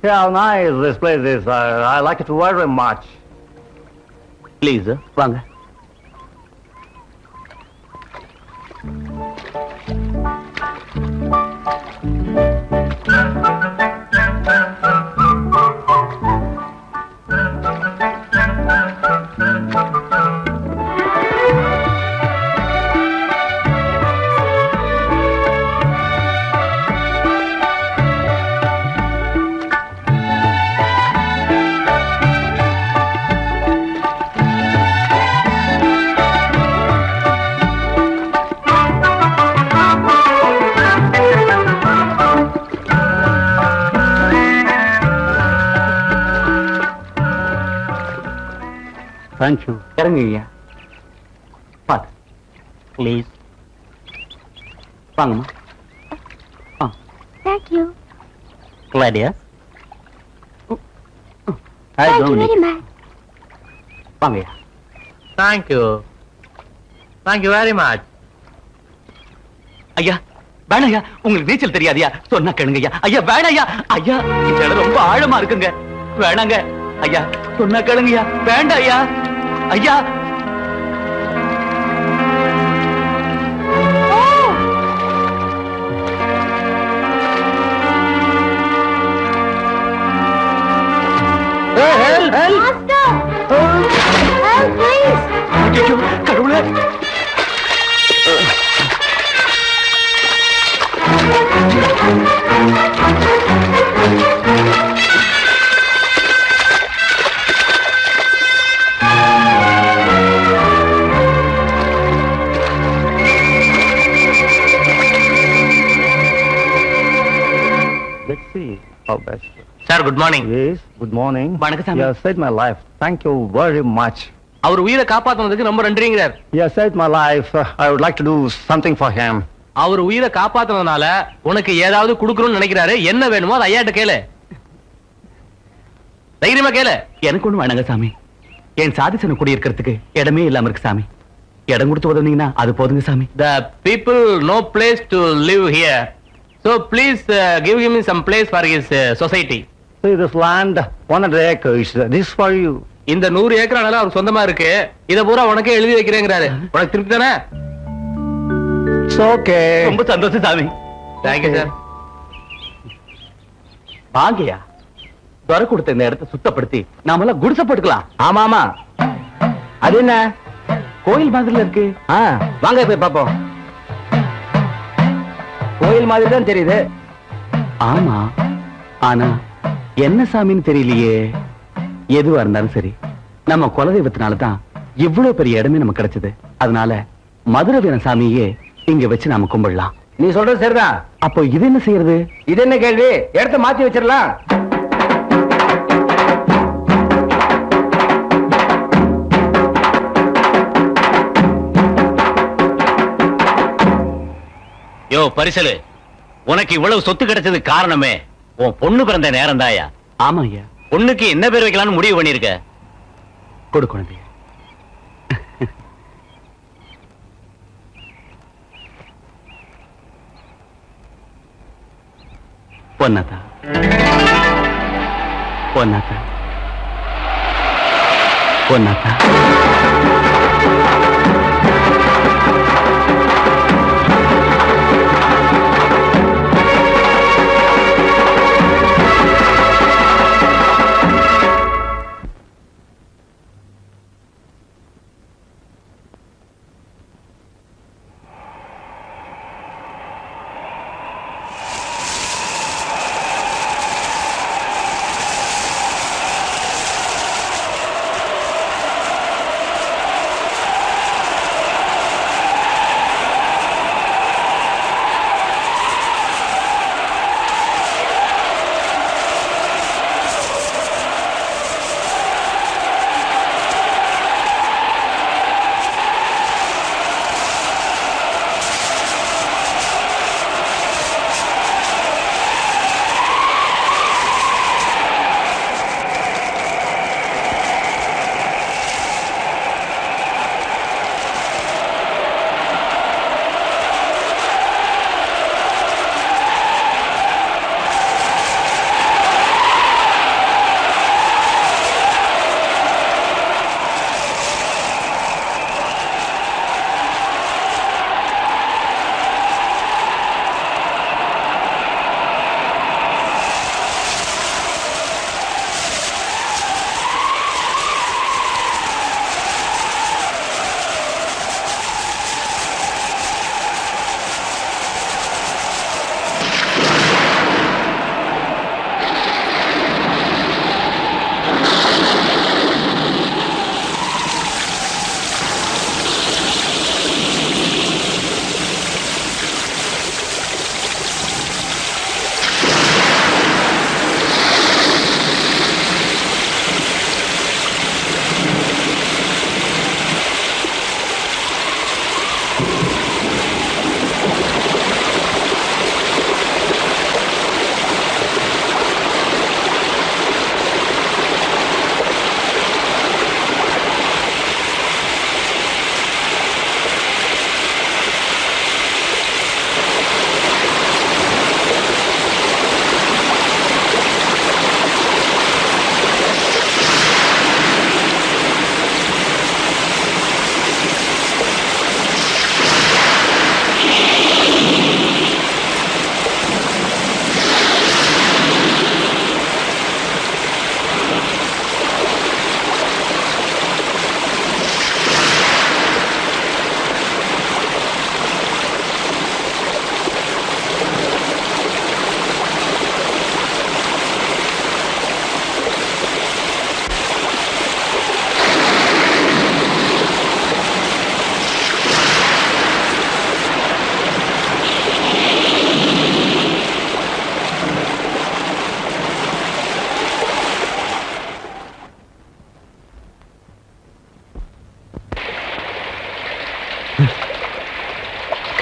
Yeah, how nice this place is. I like it very much. Please வாங்க. Thank you. இறங்குங்க. பாத்து please வாங்கம்மா. Thank you. Claudia. Hi, Thank you Dominic. very much. வாங்கய்யா. Thank you. Thank you very much. ஐயா வேணாயா, உங்களுக்கு நீச்சல் தெரியாதியா? சொன்னா கேளுங்க ஐயா. ஐயா வேணாயா. ஐயா இந்த இடம் ரொம்ப ஆழமா இருக்குங்க. வேணாங்க ஐயா, சொன்னா கேளுங்கய்யா. வேண்டாம் ஐயா. ஐயா Master! Help, please! ஐயோ கடவுளே. Let's see how best. Sir, good morning. Yes, good morning. வணக்கம் சாமி. You have saved my life. Thank you very much. அவர் உயிரை காப்பாத்துனதுக்கு ரொம்ப நன்றிங்கிறார். You have saved my life. I would like to do something for him. அவர் உயிரை காப்பாத்துனதுனால உனக்கு ஏதாவது கொடுக்கணும்னு நினைக்கிறாரு. என்ன வேணுமோ அதை ஐயாட்ட கேளு. தைரியமா கேளு. எனக்கு ஒண்ணு வேணாங்க சாமி. என் சாதிசன குடி இருக்கிறதுக்கு இடமே இல்லாம இருக்கு சாமி. இடம் கொடுத்து உதவுனீங்கன்னா அது போதுங்க சாமி. The people no place to live here. So please give him some place for his society. See this land, 100 acres. This is for you. இந்த 100 ஏக்கர் நிலம் அவருக்கு சொந்தமா இருக்கு. இத பூரா உனக்கே எழுதி வைக்கிறேங்கிறாரு. உனக்கு திருப்தி தானே? It's okay. ரொம்ப சந்தோஷம் சாமி. Thank you, sir. வாங்கய்யா, துறை கொடுத்த இந்த இடத்தை சுத்தப்படுத்தி நாமெல்லாம் குடிசை போட்டுக்கலாம். ஆமா ஆமா. அது என்ன? கோயில் மாதிரில இருக்கு. வாங்க போய் பாப்போம். கோயில் மாதிரி தான் தெரியுது. ஆமா, ஆனா என்ன சாமின்னு தெரியலையே. எதுவா இருந்தாலும் சரி, நம்ம குலதெய்வத்தினாலதான் இவ்வளவு பெரிய இடமே நமக்கு கிடைச்சது. அதனால மதுரை வீரன் சாமியே இங்க வச்சு நாம கும்பிடலாம். நீ சொல்றது சரிதான். அப்போ இது என்ன செய்யறது? இது என்ன கேள்வி? இடத்த மாத்தி வச்சிடலாம். யோ பரிசலு, உனக்கு இவ்வளவு சொத்து கிடைச்சது காரணமே உன் பொண்ணு பிறந்த நேரம் தாயா. ஆமா ஐயா. பொண்ணுக்கு என்ன பேர் வைக்கலாம்னு முடிவு பண்ணிருக்க? கொடு குழந்தைய. பொன்னாத்தா, பொன்னாத்தா, பொன்னாத்தா.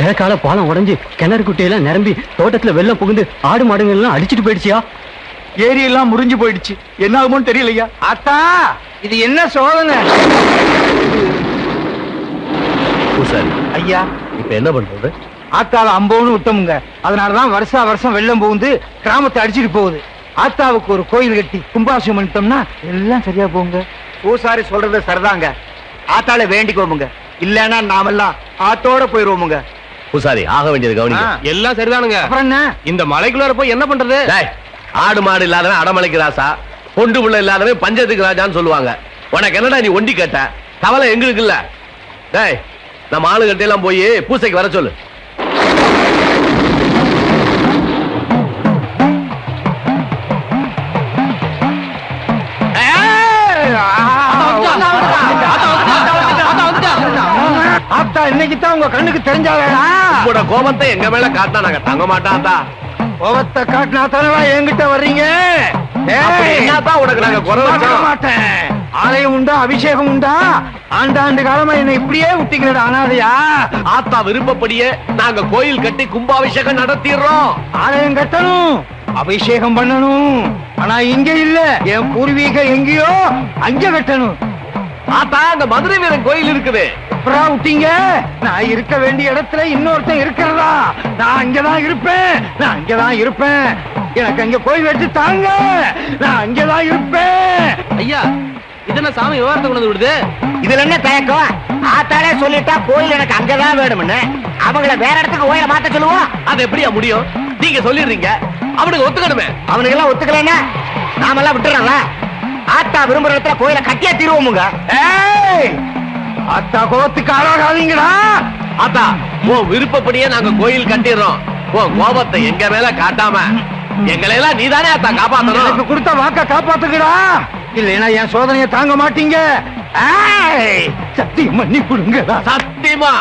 கிழக்கால பாலம் உடைஞ்சு கிணறு குட்டையெல்லாம் நிரம்பி தோட்டத்துல வெள்ளம் புகுந்து ஆடு மாடுகள் எல்லாம் அடிச்சிட்டு போயிடுச்சியா? ஏரி எல்லாம் முறிஞ்சு போயிடுச்சு. என்ன ஆகுமோன்னு தெரியலையா? அத்தா இது என்ன சோதனை? பூசாரி ஐயா இப்ப என்ன பண்றது? ஆத்தாவை அம்போன்னு விட்டோமுங்க. அதனாலதான் வருஷா வருஷம் வெள்ளம் புகுந்து கிராமத்தை அடிச்சிட்டு போகுது. ஆத்தாவுக்கு ஒரு கோயில் கட்டி கும்பாபிஷேகம் பண்ணிட்டோம்னா எல்லாம் சரியா போங்க. பூசாரி சொல்றது சரிதாங்க. ஆத்தால வேண்டிக்கோமுங்க, இல்லன்னா நாமெல்லாம் ஆத்தோட போயிருவோமுங்க. பூசாரி ஆக வேண்டியது கவனிங்க. எல்லாம் சரிதானுங்க. அப்புறம் என்ன? இந்த மலைக்குள்ளார போய் என்ன பண்றது? ஆடு மாடு இல்லாதவன் அடமலைக்கு ராசா, பொண்டு புள்ள இல்லாதவன் பஞ்சத்துக்கு ராஜான்னு சொல்லுவாங்க. உனக்கு என்னடா நீ ஒண்டி கேட்ட? கவலை எங்களுக்கு இல்ல. டேய், நம்ம ஆளுகிட்ட எல்லாம் போய் பூசைக்கு வர சொல்லு. ஆத்தா இன்னைக்கு தான் உங்க கண்ணுக்கு தெரிஞ்சாவேடா. உங்களோட கோபத்தை எங்க மேல காட்டினா நாங்க தங்க மாட்டாத்தா. கோபத்தை காட்டினா தானவா என்கிட்ட வர்றீங்க? என்னதான் உனக்கு நாங்க குறை வச்சோம்? மாட்டேன். ஆலயம் உண்டா, அபிஷேகம் உண்டா? ஆண்டாண்டு காலமா என்ன இப்படியே விட்டீங்களா அனாதையா? ஆத்தா விருப்பப்படியே நாங்க கோயில் கட்டி கும்பாபிஷேகம் நடத்திடுறோம். ஆலயம் கட்டணும், அபிஷேகம் பண்ணணும். ஆனா இங்க இல்ல, என் பூர்வீகம் எங்கேயோ அங்க கட்டணும். ஆத்தா அங்க மதுரை வீரன் கோயில் இருக்குது. அப்புறம் விட்டீங்க. நான் இருக்க வேண்டிய இடத்துல இன்னொருத்தன் இருக்கிறதா? நான் அங்கதான் இருப்பேன், நான் அங்கதான் இருப்பேன். எனக்கு அங்க கோயில் வச்சு தாங்க, நான் அங்கதான் இருப்பேன். ஐயா, இதென்ன சாமி விவரத்தை கொண்டு விடுது? இதுல என்ன தயக்கம்? ஆத்தாலே சொல்லிட்டா கோயில் எனக்கு அங்கதான் வேணும்னு. அவங்கள வேற இடத்துக்கு கோயில மாத்த சொல்லுவோம். அது எப்படியா முடியும்? நீங்க சொல்லிடுறீங்க, அவனுக்கு ஒத்துக்கணுமே. அவனுக்கு எல்லாம் ஒத்துக்கலன்னா நாமெல்லாம் விட்டுறோம்ல. ஆத்தா விரும்புற இடத்துல கோயில கட்டியா தீருவோமுங்க. ஏய், அத்தா கோபத்துக்கு ஆளாகாதீங்கடா. ஆத்தா உன் விருப்பப்படியே நாங்க கோயில் கட்டிடுறோம். உன் கோபத்தை எங்க மேல காட்டாம எங்களை எல்லாம் நீதானே ஆத்தா காப்பாத்தணும். எனக்கு கொடுத்த வாக்க காப்பாத்துக்கடா, இல்லைன்னா என் சோதனையை தாங்க மாட்டீங்க. ஏய், சத்தியம் பண்ணி கொடுங்கடா. சத்தியமா.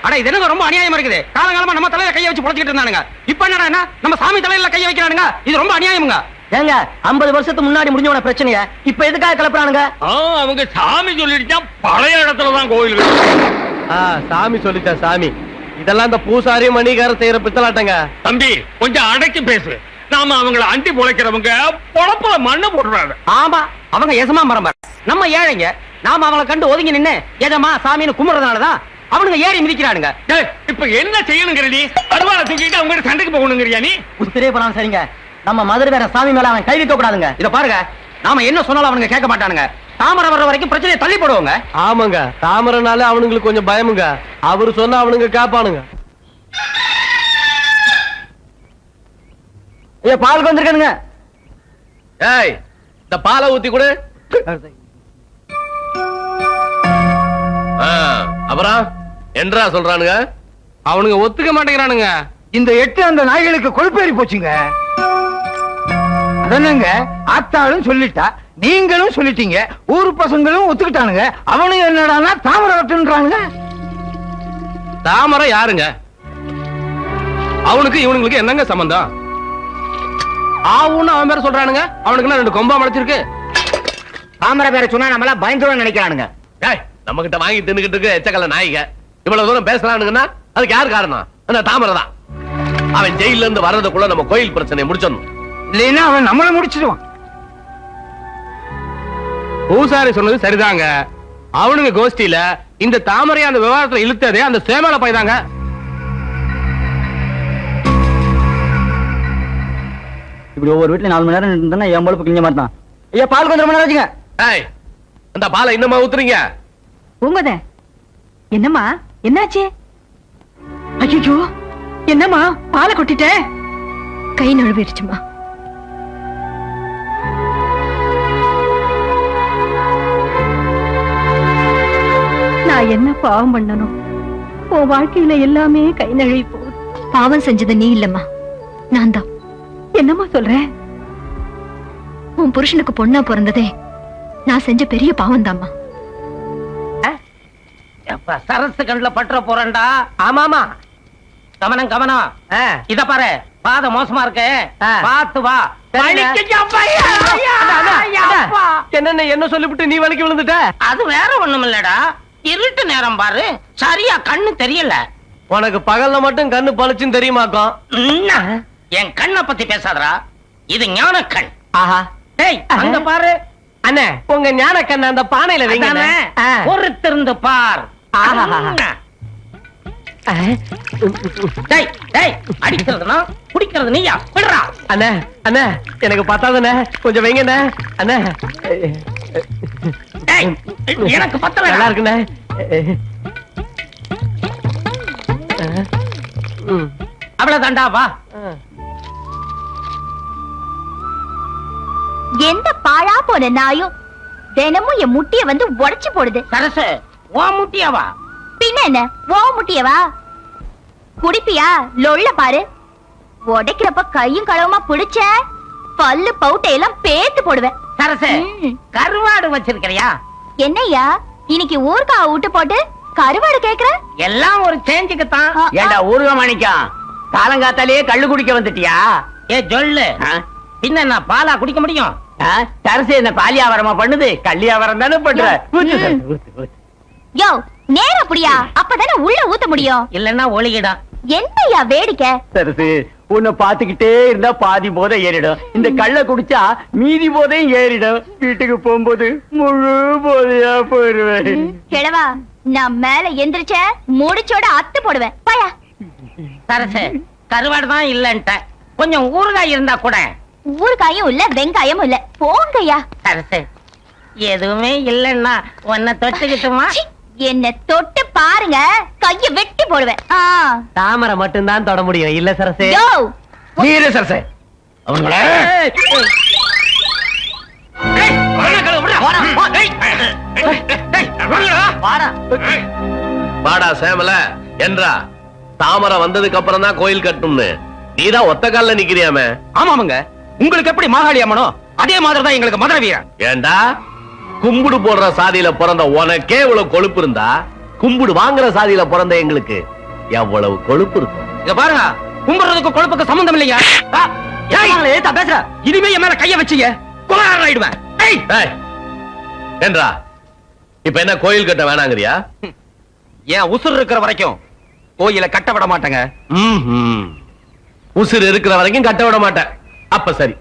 அட இது என்ன ரொம்ப அநியாயமா இருக்குது. காலங்காலமா நம்ம தலையில கைய வச்சு புடிச்சிட்டு இருந்தானுங்க. இப்ப என்னடா என்ன நம்ம சாமி தலையில கைய வைக்கிறானுங்க? இது ரொம்ப அநியாயமுங்க. ஏங்க 50 வருஷத்துக்கு முன்னாடி முடிஞ்சவன பிரச்சனைய இப்ப எதுக்காக கிளப்புறானுங்க? அவங்க சாமி சொல்லிட்டா பழைய இடத்துலதான் கோயில். சாமி சொல்லிட்டா சாமி. இதெல்லாம் இந்த பூசாரி மணிகார செய்யற பித்தலாட்டங்க. தம்பி கொஞ்சம் அடக்கி பேசு. நாம அவங்கள அண்டி பொழைக்கிறவங்க பொழப்புல மண்ணை போடுறாங்க. ஆமா, அவங்க எசமா மரம்பர், நம்ம ஏழைங்க. நாம அவங்கள கண்டு ஒதுங்கி நின்னு எஜமா சாமின்னு கும்பிடுறதுனாலதான் அவனுங்க ஏறி மிதிக்கிறானுங்க. இப்ப என்ன செய்யணுங்கிற நீ? அருவாளை தூக்கிட்டு அவங்க சண்டைக்கு போகணுங்கிறியா நீ? உத்திரே போலாம். சரிங்க, நம்ம மதுரை வேற சாமி மேல அவன் கை வைக்க கூடாதுங்க. இத பாருங்க, நாம என்ன சொன்னாலும் அவனுங்க கேட்க மாட்டானுங்க. தாமரை வர்ற வரைக்கும் பிரச்சனையை தள்ளி போடுவாங்க. ஆமாங்க, தாமரனால அவனுங்களுக்கு கொஞ்சம் பயமுங்க. அவரு சொன்னா அவனுங்க காப்பானுங்க. ஐயா, பாலுக்கு வந்திருக்கானுங்க. ஏய், இந்த பாலை ஊத்தி கொடு. அப்புறம் என்றா சொல்றானுங்க? அவனுங்க ஒத்துக்க மாட்டேங்கிறானுங்க. இந்த 8 அந்த நாய்களுக்கு கொழுப்பேறி போச்சுங்க. அதனங்க ஆத்தாளும் சொல்லிட்டா, நீங்களும் சொல்லிட்டீங்க, ஊரு பசங்களும் ஒத்துக்கிட்டானுங்க. அவனுங்க என்னடானா தாமரை வெட்டுன்றானுங்க. தாமரை யாருங்க? அவனுக்கு இவனுங்களுக்கு என்னங்க சம்பந்தம்? ஆவுன்னு அவன் பேர சொல்றானுங்க. அவனுக்கு 2 கொம்பா முளைச்சிருக்கு. தாமரை பேரை சொன்னா நம்மள பயந்துரும் நினைக்கிறானுங்க. ஏய், நம்ம கிட்ட வாங்கி தின்னுகிட்டு இருக்கு எச்சக்கல்ல நாய்ங்க. இவ்வளவு தூரம் பேசலானுங்கன்னா அதுக்கு யார் காரணம்? அந்த தாமரை தான். அவன் ஜெயில இருந்து வர்றதுக்குள்ள நம்ம கோயில் பிரச்சனையை முடிச்சிடணும். இல்லைன்னா அவன் நம்மள முடிச்சிடுவான். பூசாரி சொன்னது சரிதாங்க. அவனுங்க கோஷ்டியில இந்த தாமரை அந்த விவகாரத்துல இழுத்ததே அந்த சேமல பைதாங்க. இப்படி ஒவ்வொரு வீட்டுல 4 மணி நேரம் இருந்தா என் பொழுப்பு கிழிஞ்ச மாட்டான். ஐயா, பாலுக்கு வந்து ரொம்ப நேரம் வச்சுங்க. ஏய், அந்த பாலை இன்னமா ஊத்துறீங்க? பூங்கோத, என்னம்மா என்னாச்சு? ஐயோ, என்னம்மா பாலை கொட்டிட்ட? கை நழுவிடுச்சுமா. நான் என்ன பாவம் பண்ணணும்? உன் வாழ்க்கையில எல்லாமே கை நழுவி போகுது. பாவம் செஞ்சது நீ இல்லம்மா, நான் தான். என்னம்மா சொல்ற? உன் புருஷனுக்கு பொண்ணா பிறந்ததே நான் செஞ்ச பெரிய பாவம் தாம்மா. சரசு கண்ணுல பற்ற போறேன்டா. ஆமாமா, கவனம் கவனம். இத பாரு, பாத மோசமா இருக்கு, பாத்து வா. என்ன சொல்லிவிட்டு நீ வலிக்கு விழுந்துட்ட? அது வேற ஒண்ணும் இல்லடா. இருட்டு நேரம் பாரு, சரியா கண்ணு தெரியல. உனக்கு பகல்ல மட்டும் கண்ணு பளிச்சுன்னு தெரியுமாக்கும். என்ன? என் கண்ணை பத்தி பேசாதடா, இது ஞான கண். ஆஹா. டேய் அங்க பாரு. அண்ணே, உங்க ஞான கண்ண அந்த பானையில வைங்க. அதானே? பொறுத்திருந்து பார். ஆஹா. டேய் டேய், அடிக்கிறதுனா குடிக்கிறது நீயா? விடுறா. அண்ணே, அண்ணே, எனக்கு பத்தாதுண்ணே, கொஞ்சம் வைங்கண்ணே. அண்ணே, டேய், எனக்கு பத்தல. நல்லா இருக்குண்ணே. அவ்வளவுதான்டா, வா. எந்த பாழா போன நாயும் தினமும் என் முட்டிய வந்து உடைச்சு போடுது. சரசு, ஓ முட்டியாவா? பின்ன என்ன, ஓ முட்டியவா? குடிப்பியா? லொள்ள பாரு. உடைக்கிறப்ப கையும் களவுமா பிடிச்ச பல்லு பவுட்டையெல்லாம் பேத்து போடுவேன். சரசு, கருவாடு வச்சிருக்கிறியா? என்னய்யா இன்னைக்கு ஊர்கா விட்டு போட்டு கருவாடு கேக்குற? எல்லாம் ஒரு சேஞ்சுக்குத்தான். ஏண்டா ஊருக மாணிக்கம், காலங்காத்தாலேயே கள்ளு குடிக்க வந்துட்டியா? ஏ சொல்லு, பின்ன நான் பாலா குடிக்க முடியும்? தரசு என்ன பாலியாவரமா பண்ணுது? கல்யாவரம் தானே பண்ற. யோ நேரா புடியா, அப்பதானே உள்ள ஊத்த முடியும். இல்லன்னா ஒளியிடும். என்னய்யா வேடிக்கை? தரசு, உன்னை பாத்துக்கிட்டே இருந்தா பாதி போதை ஏறிடும். இந்த கள்ள குடிச்சா மீதி போதையும் ஏறிடும். வீட்டுக்கு போகும்போது முழு போதையா போயிருவேன். கிழவா, நான் மேல எந்திரிச்ச முடிச்சோட அத்து போடுவேன். பாயா. சரசு, கருவாடு தான் இல்லன்ட்ட, கொஞ்சம் ஊறுகாய் இருந்தா கூட. ஊறுகாயும் இல்ல, வெங்காயமும் இல்ல. போங்கய்யா. சரசு, எதுவுமே இல்லன்னா உன்னை தொட்டுக்கிட்டுமா? சி, என்ன தொட்டு பாருங்க, கைய வெட்டி போடுவேன். தாமரை மட்டும்தான் தொட முடியும், இல்ல சரசே? யோ நீரு சரசே. அவங்களே வாடா சேமல என்றா, தாமரை வந்ததுக்கு அப்புறம் தான் கோயில் கட்டணும்னு நீதான் ஒத்த கால்ல நிக்கிறியாமே. ஆமாமுங்க, உங்களுக்கு எப்படி மாகாளி அம்மனோ அதே மாதிரிதான் எங்களுக்கு மதுரை வீரன். ஏண்டா, கும்புடு போடுற சாதியில பிறந்த உனக்கே இவ்வளவு கொழுப்பு இருந்தா, கும்புடு வாங்குற சாதியில பிறந்த எங்களுக்கு எவ்வளவு கொழுப்பு இருக்கும். இத பாருங்க, கும்புறதுக்கு கொழுப்புக்கு சம்பந்தம் இல்லையா? பேசுற இனிமே என் மேல கைய வச்சீங்க குமாரன் ஆயிடுவேன். என்றா, இப்ப என்ன கோயில் கட்ட வேணாங்கறியா? ஏன் உசுர் இருக்கிற வரைக்கும் கோயில கட்ட விட மாட்டேங்க. உசுர் இருக்கிற வரைக்கும் கட்ட விட மாட்டேன். அப்ப சரி.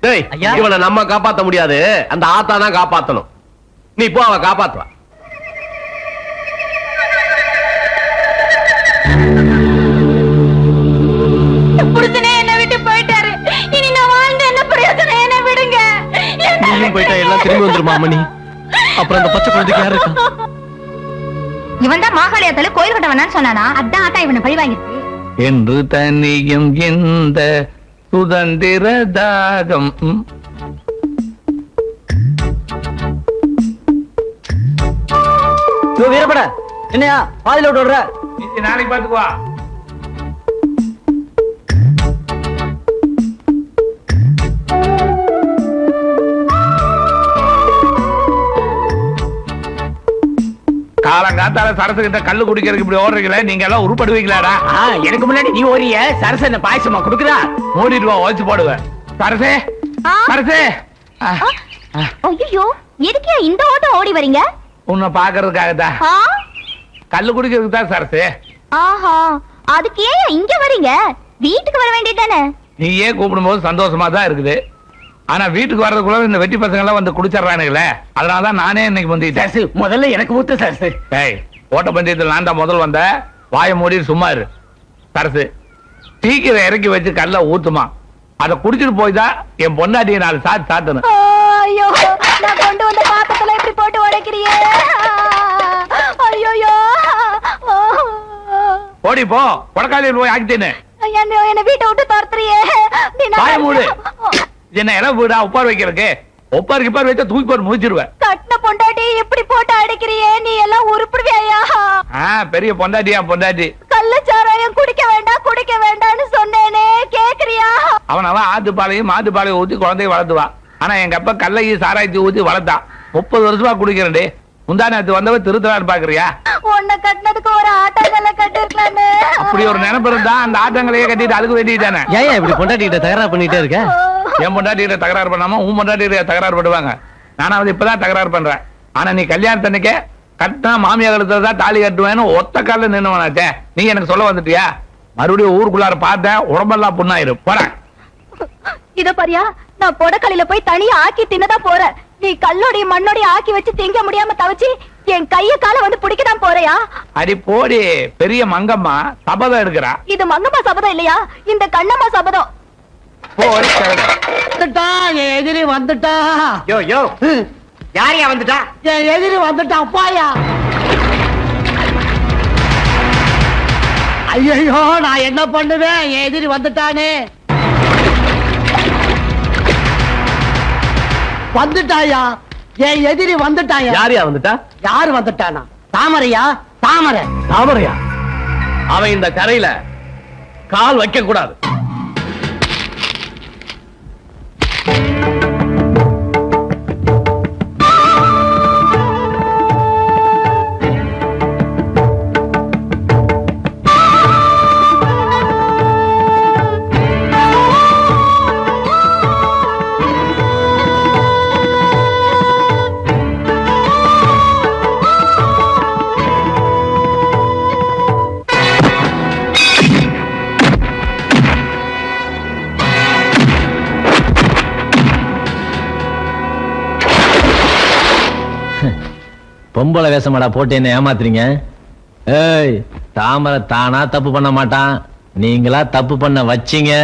டேய், இவனை நம்ம காப்பாத்த முடியாது, அந்த ஆத்தா தான் காப்பாத்தணும். நீ போ, அவ காப்பாத்துவா. புருஷனே என்ன விட்டு போயிட்டாரு. இனி நான் வாழ்ந்து என்ன பிரயோஜனம்? என்ன விடுங்க. நீயும் போயிட்டா எல்லாம் திரும்பி வந்துருமா அம்மணி? அப்புறம் அந்த பச்சை குழந்தைக்கு யாரு இருக்கா? இவன் தான் மாகாளியத்துல கோயில் கட்ட வேணான்னு சொன்னானா? அதான் ஆத்தா இவனை பழி வாங்கிருக்கு. என்று தனியும் இந்த சுதந்திர தாகம். வீரப்பட என்னையா பாதில விட்டு விடுற? நாளைக்கு பாத்துக்குவா. காலங்காத்தால சரசுகிட்ட கல்லு குடிக்கிறதுக்கு இப்படி ஓடுறீங்களே, நீங்க எல்லாம் உருப்படுவீங்களாடா? எனக்கு முன்னாடி நீ ஓரிய சரச என்ன பாயசமா குடுக்குறா? ஓடிட்டு வா, ஓச்சு போடுவேன். சரசே, சரசே, ஐயோ எதுக்கே இந்த ஓட்டம் ஓடி வரீங்க? உன்னை பாக்குறதுக்காகத்தான். கல்லு குடிக்கிறதுக்கு தான் சரசே. ஆஹா, அதுக்கு ஏன் இங்க வரீங்க? வீட்டுக்கு வர வேண்டியதானே? நீ ஏன் கூப்பிடும் போது சந்தோஷமா தான் இருக்குது. ஆனா வீட்டுக்கு வர்றதுக்குள்ள இந்த வெட்டி பசங்க எல்லாம் வந்து குடிச்சிடறானுங்களே, அதனாலதான் நானே இன்னைக்கு வந்துட்டேன். முதல்ல எனக்கு ஊத்து சரசு. டேய், ஓட்ட பந்தயத்தில் நான் தான் முதல் வந்த. வாயை மூடி சும்மா இரு. சரசு, சீக்கிரம் இறக்கி வச்சு கல்ல ஊத்துமா. அதை குடிச்சிட்டு போய் தான் என் பொண்டாட்டியை 4 சாத்து சாத்தணும். ஐயோ, நான் கொண்டு வந்த பாத்திரத்துல இப்படி போட்டு உடைக்கிறியே. ஐயோ, ஓடி போ, கொடக்காலியில் போய் ஆக்கிட்டேன்னு. என்ன வீட்டை விட்டு துரத்துறியே. வாயை மூடு. என்ன இடம் வீடா உப்பார் வைக்கிறதுக்கு? ஒப்பாருக்கு இப்பார் வச்சா தூக்கி போட்டு முடிச்சிருவேன். கட்டின பொண்டாட்டி எப்படி போட்டு அடைக்கிறியே? நீ எல்லாம் உருப்பிடுவியா? பெரிய பொண்டாட்டியா பொண்டாட்டி. கள்ளச்சாராயம் குடிக்க வேண்டாம்னு சொன்னேனே, கேக்குறியா? அவன் ஆத்துப்பாலையும் மாத்துப்பாலையும் ஊத்தி குழந்தைய வளர்த்துவா. ஆனா எங்க அப்பா கல்லையும் சாராயத்தை ஊத்தி வளர்த்தான். 30 வருஷமா குடிக்கிறேன்டே. முந்தானத்து வந்தவ திருத்தலான்னு பாக்குறியா? உன்னை கட்டினதுக்கு ஒரு ஆட்டங்கல்ல கட்டிருக்கலாமே. அப்படி ஒரு நினைப்பு இருந்தா அந்த ஆட்டங்களையே கட்டிட்டு அதுக்கு வேண்டியதானே. ஏன் இப்படி பொண்டாட்டிகிட்ட தகராறு பண்ணிட்டே இருக்க? என் பொண்டாட்டிகிட்ட தகராறு பண்ணாம உன் பொண்டாட்டிகிட்ட தகராறு பண்ணுவாங்க. நானாவது இப்பதான் தகராறு பண்றேன். ஆனா நீ கல்யாணத்தன்னைக்கே கட்டினா மாமியா கழுத்துல தான் தாலி கட்டுவேன்னு ஒத்த கால நின்னுவனாச்சே. நீ எனக்கு சொல்ல வந்துட்டியா? மறுபடியும் ஊருக்குள்ளார பார்த்தேன், உடம்பெல்லாம் புண்ணாயிரும். போறேன். இத பாரியா, நான் பொடக்கலையில போய் தனியா ஆக்கி தின்னதான் போறேன். நீ கல்லோடைய மண்ணோடைய ஆக்கி வச்சு திங்க முடியாம தவச்சு என் கைய கால வந்து பிடிக்கதான் போறியா? அடி போடி, பெரிய மங்கம்மா சபதம் எடுக்கிறா. இது மங்கம்மா சபதம் இல்லையா, இந்த கண்ணம்மா சபதம். என் எதிரி வந்துட்டா. யோ யோ, யாரையா வந்துட்டா? என் எதிரி வந்துட்டான் பாயா. ஐயோ, நான் என்ன பண்ணுவேன்? என் எதிரி வந்துட்டானே. வந்துட்டாயா? என் எதிரி வந்துட்டாயா? யாரையா வந்துட்டா? யாரு வந்துட்டானா? தாமரையா? தாமரை. தாமரையா? அவன் இந்த கரையில கால் வைக்க கூடாது. பொம்பளை வேஷமாடா போட்டு என்ன ஏமாத்துறீங்க? ஏய், தாமரை தானா தப்பு பண்ண மாட்டான், நீங்களா தப்பு பண்ண வச்சீங்க.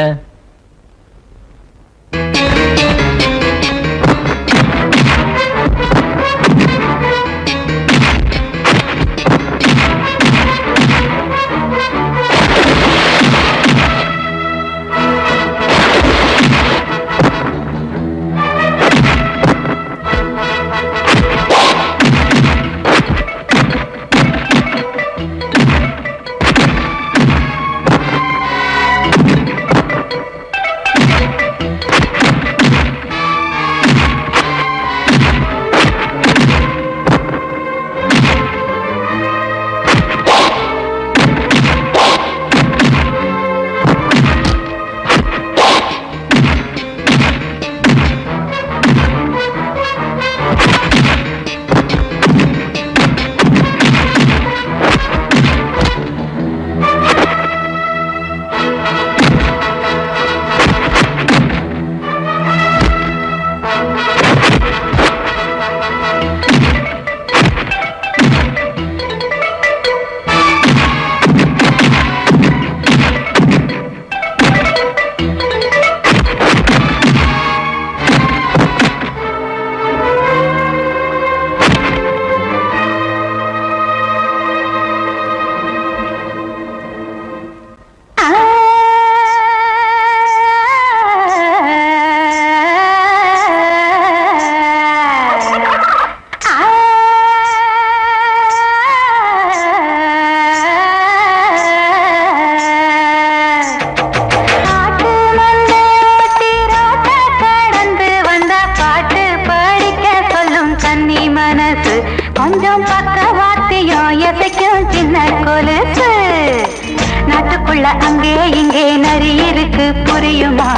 அங்கே இங்கே நரி இருக்கு புரியுமா?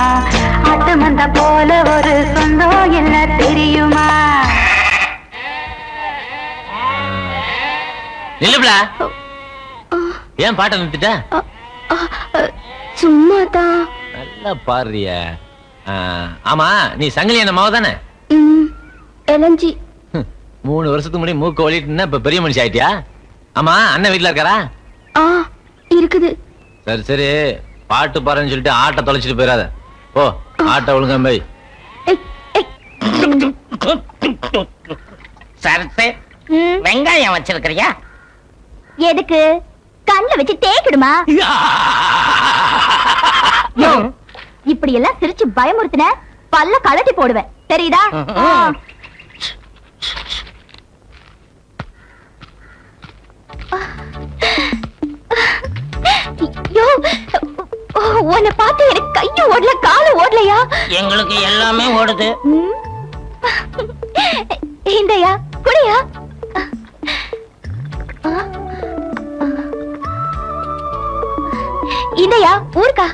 ஆட்டு மந்த போல ஒரு சொந்தம் என்ன தெரியுமா? நில்லுப்ல, ஏன் பாட்டை நிறுத்திட்ட? சும்மாதான். நல்லா பாடுறிய. ஆமா, நீ சங்கிலி என்ன மாவ தானே? எலஞ்சி 3 வருஷத்துக்கு முன்னாடி மூக்க ஒளிட்டு இப்ப பெரிய மனுஷி ஆயிட்டியா? ஆமா, அண்ணன் வீட்டுல இருக்காரா? இருக்குது. சரி சரி, பாட்டு பாருன்னு சொல்லிட்டு ஆட்டை தொலைச்சிட்டு போயிடாத. ஓ, ஆட்டை ஒழுங்கா போய். சரத்து, வெங்காயம் வச்சிருக்கிறியா? எதுக்கு? கண்ணுல வச்சு தேய்க்கிடுமா? இப்படி எல்லாம் சிரிச்சு பயமுறுத்தின பல்ல கழட்டி போடுவேன், தெரியுதா? உன்னை பார்த்து எனக்கு கையும் ஓடல காலும் ஓடலையா? எங்களுக்கு எல்லாமே ஓடுது. இந்தயா குடியா. இந்தயா ஊருக்கா.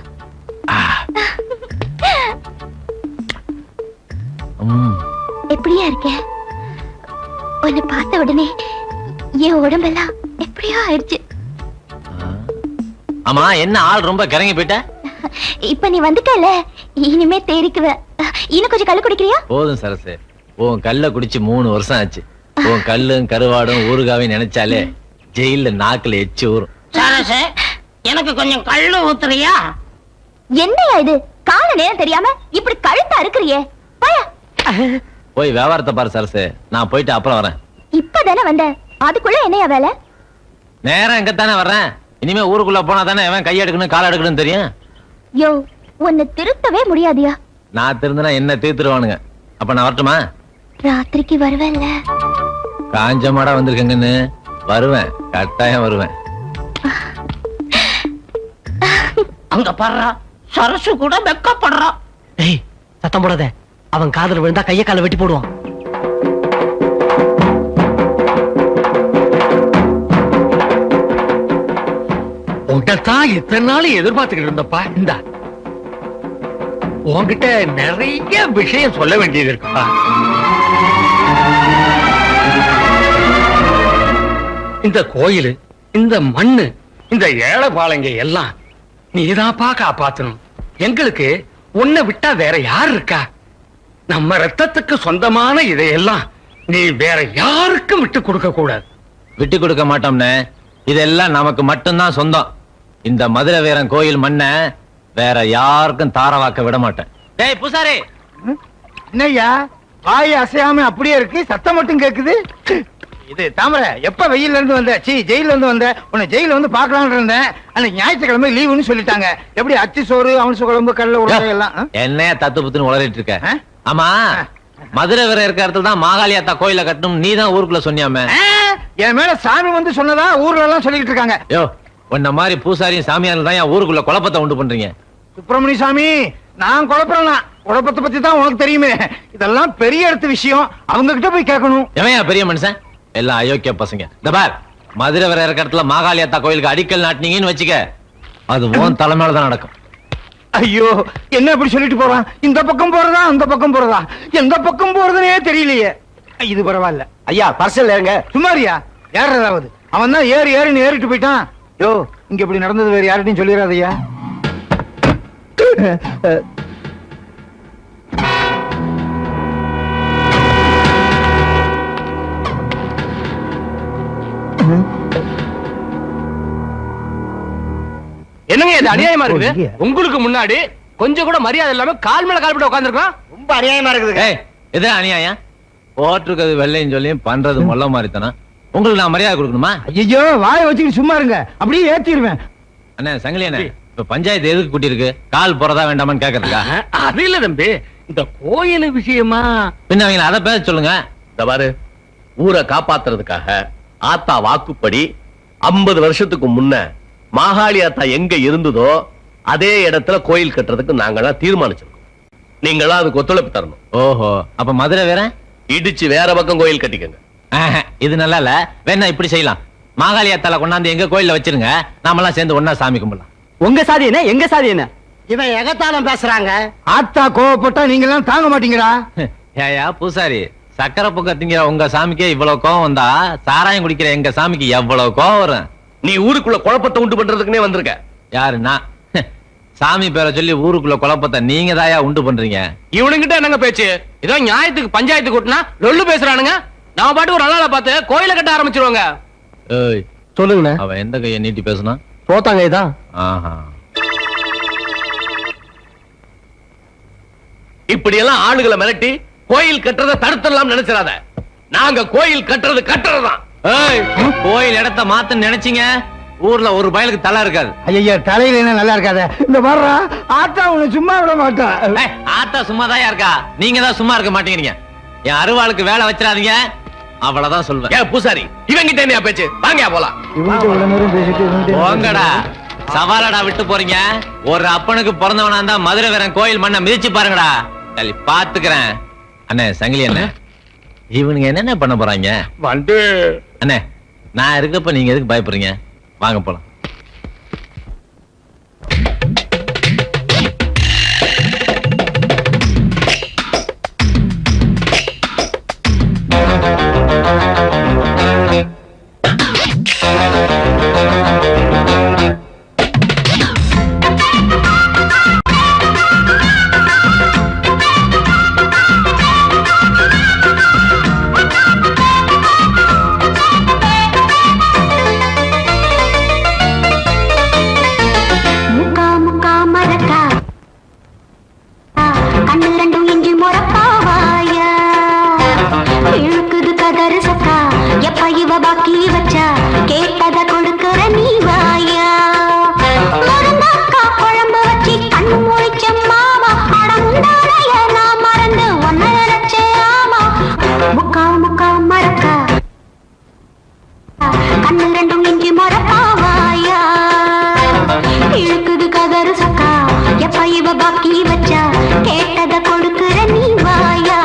எப்படியா இருக்க? உன்னை பார்த்த உடனே என் உடம்பெல்லாம் எப்படியோ ஆயிடுச்சு. ஆமா, என்ன ஆள் ரொம்ப கிறங்கி போயிட்ட? இப்ப நீ வந்துட்டல, இனிமே தேறிக்குவ. இன்னும் கொஞ்சம் கல்லு குடிக்கிறியா? போதும் சரசு, உன் கல்ல குடிச்சு 3 வருஷம் ஆச்சு. உன் கல்லும் கருவாடும் ஊறுகாவையும் நினைச்சாலே ஜெயில நாக்குல எச்சு ஊறும். சரசு, எனக்கு கொஞ்சம் கள்ளு ஊத்துறியா? என்னையா இது, கால நேரம் தெரியாம இப்படி கழுத்தா இருக்கிறியே? போயா. போய் வியாபாரத்தை பாரு சரசு, நான் போயிட்டு அப்புறம் வரேன். இப்பதானே வந்த, அதுக்குள்ள என்னையா வேலை? நேரம் எங்கத்தானே வர்றேன். இனிமே ஊருக்குள்ள போனா தானே எவன் கை எடுக்கணும் கால் எடுக்கணும் தெரியும். யோ, உன்னை திருத்தவே முடியாதியா. நான் திருந்தினா என்ன தீர்த்துருவானுங்க. அப்ப நான் வரட்டுமா? ராத்திரிக்கு வருவேன்ல. காஞ்ச மாடா வந்திருக்கேங்கன்னு வருவேன், கட்டாயம் வருவேன். அங்க பாடுறா, சரசு கூட வெக்கப்படுறா. ஏய், சத்தம் போடாத. அவன் காதல விழுந்தா கைய கால வெட்டி போடுவான். உன்கிட்டதான் இத்தனை நாள் எதிர்பார்த்துக்கிட்டு இருந்தப்பா. இந்த உன்கிட்ட நிறைய விஷயம் சொல்ல வேண்டியது இருக்குப்பா. இந்த கோயிலு, இந்த மண்ணு, இந்த ஏழைபாளைங்க எல்லாம் நீதான்ப்பா காப்பாத்தணும். எங்களுக்கு உன்னை விட்டா வேற யார் இருக்கா? நம்ம ரத்தத்துக்கு சொந்தமான இதையெல்லாம் நீ வேற யாருக்கும் விட்டு கொடுக்க கூடாது. விட்டு கொடுக்க மாட்டோம்னே, இதெல்லாம் நமக்கு மட்டும்தான் சொந்தம். இந்த மதுரை வீரன் கோயில் மண்ணை வேற யாருக்கும் தாரவாக்க விட மாட்டேன். டேய் பூசாரி, என்னய்யா வாய் அசையாம அப்படியே இருக்கு, சத்தம் மட்டும் கேக்குது. இது தாமரை, எப்ப வெயில்ல இருந்து வந்த? ஜெயில இருந்து வந்த? உன்னை ஜெயில வந்து பாக்கலாம்னு இருந்தேன். அன்னைக்கு ஞாயிற்றுக்கிழமை லீவுன்னு சொல்லிட்டாங்க. எப்படி அச்சு சோறு, அவனு குழம்பு, கடலை உருளை எல்லாம் என்ன தத்து புத்துன்னு உளறிட்டு இருக்க? ஆமா, மதுரை வீரன் இருக்க இடத்துல தான் மாகாளியாத்தா கோயில கட்டணும் நீ தான் ஊருக்குள்ள சொன்னியாமே. என் மேல சாமி வந்து சொன்னதா ஊர்ல எல்லாம் சொல்லிட்டு இருக்காங்க. யோ, உன்ன மாதிரி பூசாரியும் சாமியாரும் தான் என் ஊருக்குள்ள குழப்பத்தை உண்டு பண்றீங்க. சுப்பிரமணிய சாமி, நான் குழப்பறேன்னா குழப்பத்தை பத்தி தான் உனக்கு தெரியுமே. இதெல்லாம் பெரிய இடத்து விஷயம், அவங்க கிட்ட போய் கேட்கணும். எவன் பெரிய மனுஷன்? எல்லாம் அயோக்கிய பசங்க. இந்த பார், மதுரை வர இருக்க இடத்துல மாகாளியாத்தா கோயிலுக்கு அடிக்கல் நாட்டினீங்கன்னு வச்சுக்க, அது உன் தலைமையில தான் நடக்கும். ஐயோ, என்ன இப்படி சொல்லிட்டு போறான்? இந்த பக்கம் போறதா அந்த பக்கம் போறதா, எந்த பக்கம் போறதுனே தெரியலையே. இது பரவாயில்ல. ஐயா பர்சல் ஏங்க. சுமாரியா யார் ஏதாவது? அவன் தான் ஏறின்னு ஏறிட்டு போயிட்டான். யோ, இங்க இப்படி நடந்தது வேற யார்கிட்டையும் சொல்லிடாதய்யா. என்னங்க இது அநியாயமா இருக்குது? உங்களுக்கு முன்னாடி கொஞ்சம் கூட மரியாதை இல்லாம கால் மேல கால் போட்டு உட்கார்ந்திருக்கான். ரொம்ப அநியாயமா இருக்குது. ஏய், இது அநியாயம். போட்டிருக்கிறது வெள்ளையும் சொல்லி பண்றது மொல்ல மாதிரி தானே. உங்களுக்கு நான் மரியாதை கொடுக்கணுமா? ஐயோ, வாயை வச்சுக்கிட்டு சும்மா இருங்க, அப்படியே ஏத்திடுவேன். அண்ணே சங்கிலி அண்ணே, இப்ப பஞ்சாயத்து எதுக்கு கூட்டியிருக்கு? கால் போறதா வேண்டாமான்னு கேக்குறதுக்கா? அது இல்ல தம்பி, இந்த கோயில் விஷயமா. பின்ன அவங்கள அதை பேச சொல்லுங்க. இந்த பாரு, ஊரை காப்பாத்துறதுக்காக ஆத்தா வாக்குப்படி 50 வருஷத்துக்கு முன்ன மாகாளி ஆத்தா எங்க இருந்ததோ அதே இடத்துல கோயில் கட்டுறதுக்கு நாங்கெல்லாம் தீர்மானிச்சிருக்கோம். நீங்களாம் அதுக்கு ஒத்துழைப்பு தரணும். ஓஹோ, அப்ப மதுரை வேற இடிச்சு வேற பக்கம் கோயில் கட்டிக்கங்க. இது நல்லா இல்ல. வேணா இப்படி செய்யலாம், மாகாளியாத்தால கொண்டாந்து எங்க கோயில்ல வச்சிருங்க, நாமெல்லாம் சேர்ந்து ஒன்னா சாமி கும்பிடலாம். உங்க சாதி என்ன, எங்க சாதி என்ன? இவன் எகத்தாலம் பேசுறாங்க. ஆத்தா கோவப்பட்டா நீங்க எல்லாம் தாங்க மாட்டீங்களா? ஏயா பூசாரி, சக்கரை பொங்க திங்கிற உங்க சாமிக்கே இவ்வளவு கோவம் வந்தா சாராயம் குடிக்கிற எங்க சாமிக்கு எவ்வளவு கோவம் வரும்? நீ ஊருக்குள்ள குழப்பத்தை உண்டு பண்றதுக்குனே வந்திருக்க. யாருன்னா சாமி பேரை சொல்லி ஊருக்குள்ள குழப்பத்தை நீங்க தாயா உண்டு பண்றீங்க. இவனுங்கிட்ட என்னங்க பேச்சு? ஏதோ நியாயத்துக்கு பஞ்சாயத்து கூட்டினா லொல்லு பேசுறானுங்க. நாம பாட்டு ஒரு நல்லா பார்த்து கோயில கட்ட ஆரம்பிச்சிருவாங்க. ஏய் சொல்லுங்க. அவன் எந்த கையை நீட்டி பேசுனா? போத்தாங்க இதான். ஆஹா, இப்படி எல்லாம் ஆளுகளை மிரட்டி கோயில் கட்டுறதை தடுத்துடலாம் நினைச்சிடாத. நாங்க கோயில் கட்டுறது கட்டுறதுதான். ஏய், கோயில் இடத்த மாத்த நினைச்சீங்க, ஊர்ல ஒரு பயலுக்கு தலை இருக்காது. ஐயா, தலையில என்ன நல்லா இருக்காத. இந்த பாருடா, ஆத்தா உன்னை சும்மா விட மாட்டா. ஏய், ஆத்தா சும்மாதான் இருக்கா, நீங்க தான் சும்மா இருக்க மாட்டேங்கிறீங்க. என் அருவாளுக்கு வேலை வச்சிடாதீங்க, அவ்வளவுதான் சொல்வேன். ஏ பூசாரி, இவங்கிட்ட என்ன பேச்சு? வாங்க போலாம். போங்கடா, சவாலடா விட்டு போறீங்க. ஒரு அப்பனுக்கு பிறந்தவனா இருந்தா மதுரை வீரன் கோயில் மண்ணை மிதிச்சு பாருங்கடா. சரி பாத்துக்கிறேன். அண்ணே சங்கிலி அண்ணே, இவனுங்க என்னென்ன பண்ண போறாங்க? வந்து அண்ணே, நான் இருக்கப்ப நீங்க எதுக்கு பயப்படுறீங்க? வாங்க போலாம். சக்கா எப்ப இவ பாக்கி வச்சா கேட்டத கொடுக்கிற நீ வாயா முருங்கக்கா குழம்பு வச்சு கண்ணு முழிச்ச மாமா அடமுண்டாளைய நான் மறந்து ஒன்ன நினைச்சே ஆமா முக்கா முக்கா மறக்கா கண்ணு ரெண்டும் இஞ்சி மறப்பா வாயா இழுக்குது கதறு சக்கா எப்ப இவ பாக்கி வச்சா கேட்டத கொடுக்கிற நீ வாயா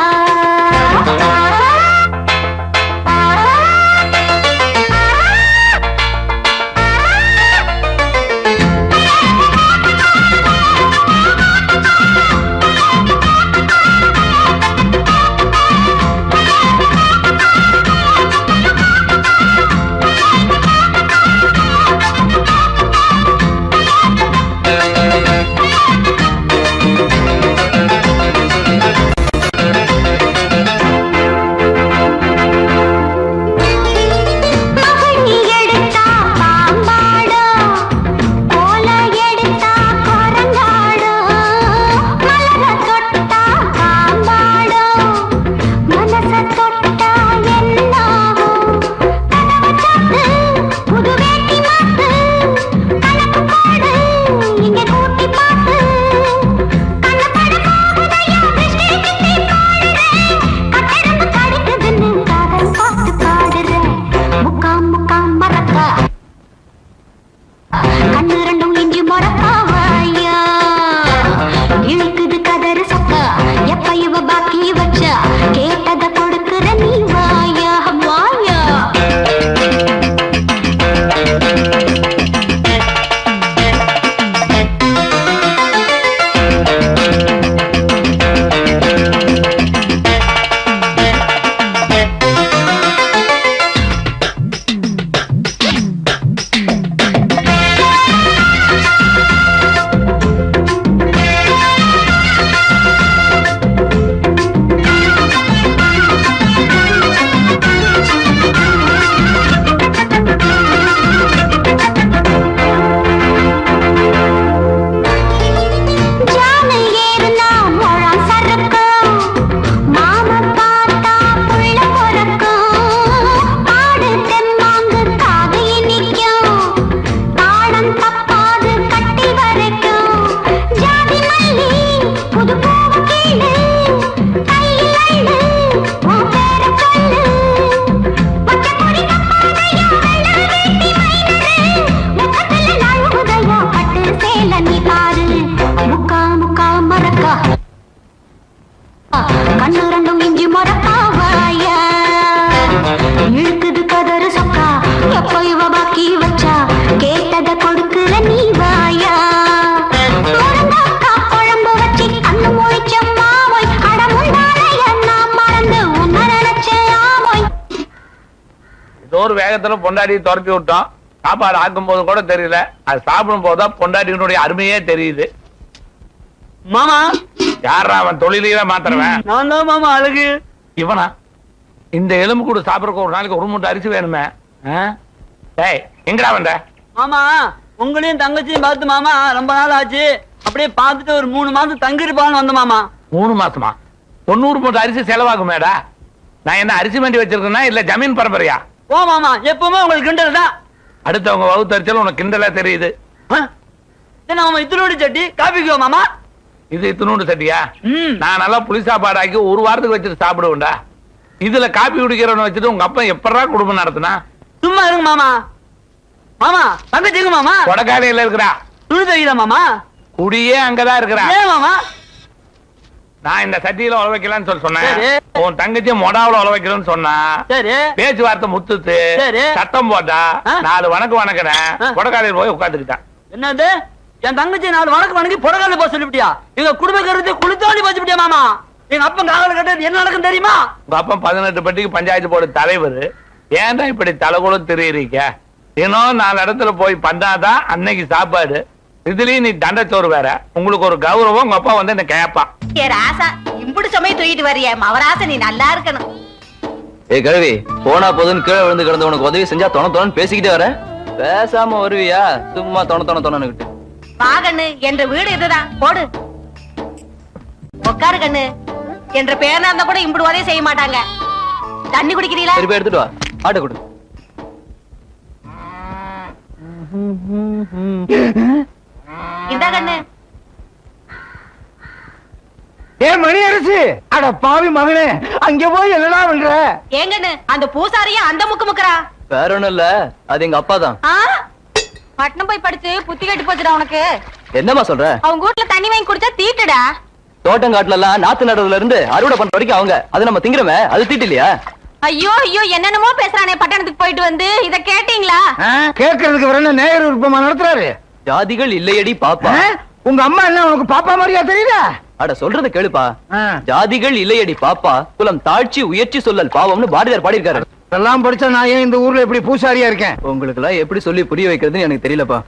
ஒரு வேகத்துல பொண்டாடி துரத்தி விட்டோம். சாப்பாடு ஆக்கும் போது கூட தெரியல, அது சாப்பிடும் போதுதான் பொண்டாட்டியினுடைய அருமையே தெரியுது. மாமா யாரா அவன் தொழிலையே மாத்திரவன்? நான் தான் மாமா அழகு. இவனா? இந்த எலும்பு கூட சாப்பிடறதுக்கு ஒரு நாளைக்கு ஒரு மூட்டை அரிசி வேணுமே. டேய் எங்கடா வந்த? மாமா உங்களையும் தங்கச்சியும் பார்த்து மாமா ரொம்ப நாள் ஆச்சு, அப்படியே பார்த்துட்டு ஒரு 3 மாசம் தங்கிருப்பான்னு வந்த மாமா. 3 மாசமா? 90 மூட்டை அரிசி செலவாகுமேடா. நான் என்ன அரிசி மண்டி வச்சிருக்கேன்னா இல்ல ஜமீன் பரம்பரையா? ஓ மாமா எப்பவுமே உங்களுக்கு கிண்டல் தான். அடுத்தவங்க வகுத்தரிச்சல் உனக்கு கிண்டலா தெரியுது. மாமா இத்தனோடு சட்டி காபிக்குவா மாமா? இது இத்தனோடு சட்டியா? நான் நல்லா புளி சாப்பாடு ஆக்கி ஒரு வாரத்துக்கு வச்சுட்டு சாப்பிடுவேன்டா. இதுல காப்பி குடிக்கிறவனை வச்சுட்டு உங்க அப்பா எப்படா குடும்பம் நடத்தினா? சும்மா இருங்க மாமா. மாமா தங்கச்சிங்க மாமா கொடக்காலையில இருக்கிறா. துணி தைக்கிறா மாமா. குடியே அங்கதான் இருக்கிறா. ஏன் மாமா? நான் இந்த சட்டியில உழ வைக்கலான்னு சொல்லி சொன்னேன். உன் தங்கச்சி மொடாவில உழ வைக்கலன்னு சொன்னா பேச்சுவார்த்தை முத்துத்து சத்தம் போட்டா 4 வணக்கம் வணக்கிறேன் கொடக்காலையில் போய் உட்காந்துக்கிட்டான். என்னது என் தங்கச்சி 4 வணக்கம் வணங்கி கொடக்காலையில் போக சொல்லிவிட்டியா? எங்க குடும்ப கருத்து குளித்தோண்டி போச்சுட்டியா மாமா? எங்க அப்பன் காவல் கட்டது என்ன நடக்கும் தெரியுமா? உங்க அப்பன் 18 பட்டிக்கு பஞ்சாயத்து போர்டு தலைவர். ஏன்டா இப்படி தலைகுலம் தெரியுறீங்க? இன்னும் 4 இடத்துல போய் பண்ணாதான் அன்னைக்கு சாப்பாடு. இதுலயும் நீ தண்டச்சோறு வேற. உங்களுக்கு ஒரு கௌரவம். உங்க அப்பா வந்து என்ன கேப்பா. ராசா இம்புடு சமயம் தூக்கிட்டு வர்றிய மவராசா, நீ நல்லா இருக்கணும். ஏய் கழுவி, போனா போதுன்னு கீழே விழுந்து கிடந்த உனக்கு உதவி செஞ்சா தொண பேசிக்கிட்டே வர, பேசாம வருவியா? சும்மா தொண வா கண்ணு, என்ற வீடு இதுதான், போடு உட்காரு கண்ணு. என்ற பேரனா இருந்தா கூட இம்புடு உதவி செய்ய மாட்டாங்க. தண்ணி குடிக்கிறீங்களா? சரி போய் எடுத்துட்டு வா. ஆட்டை கொடு. இந்தா கண்ணு. மணி அரசு, அட பாவி மகனே, அங்க போய் என்னடா பண்ற? ஏங்கண்ணு அந்த பூசாரிய அந்த முக்கு முக்கறா? வேற ஒண்ணும் இல்ல, அது எங்க அப்பா தான். பட்டணம் போய் படிச்சு புத்தி கெட்டு போச்சுடா உனக்கு. என்னமா சொல்ற? அவங்க வீட்டுல தண்ணி வாங்கி குடிச்சா தீட்டுடா. தோட்டங்காட்டுல எல்லாம் நாத்து நடுறதுல இருந்து அறுவடை பண்ற வரைக்கும் அவங்க, அது நம்ம திங்கிறமே, அது தீட்டு இல்லையா? ஐயோ ஐயோ, என்னென்னமோ பேசுறானே பட்டணத்துக்கு போயிட்டு வந்து. இத கேட்டீங்களா? கேட்கறதுக்கு வேற நேயர் விருப்பமா நடத்துறாரு. ஜாதிகள் இல்லையடி பாப்பா. உங்க அம்மா என்ன உனக்கு பாப்பா மாதிரியா தெரியல? அட சொல்றத கேளுப்பா. ஜாதிகள் இல்லையடி பாப்பா, குலம் தாழ்ச்சி உயர்ச்சி சொல்லல் பாவம்னு பாரதியார் பாடியிருக்காரு. எல்லாம் படிச்சா நான் ஏன் இந்த ஊர்ல எப்படி பூசாரியா இருக்கேன்? உங்களுக்கு எல்லாம் எப்படி சொல்லி புரிய வைக்கிறதுன்னு எனக்கு தெரியலப்பா.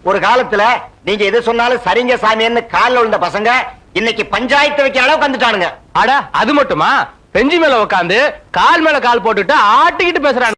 ஒரு காலத்துல நீங்க எது சொன்னாலும் சரிங்க சாமின்னு கால்ல விழுந்த பசங்க இன்னைக்கு பஞ்சாயத்து வைக்கிற அளவுக்கு வந்துட்டானுங்க. அட அது மட்டுமா, பெஞ்சி மேல உட்காந்து கால் மேல கால் போட்டுட்டு ஆட்டிக்கிட்டு பேசுறாங்க.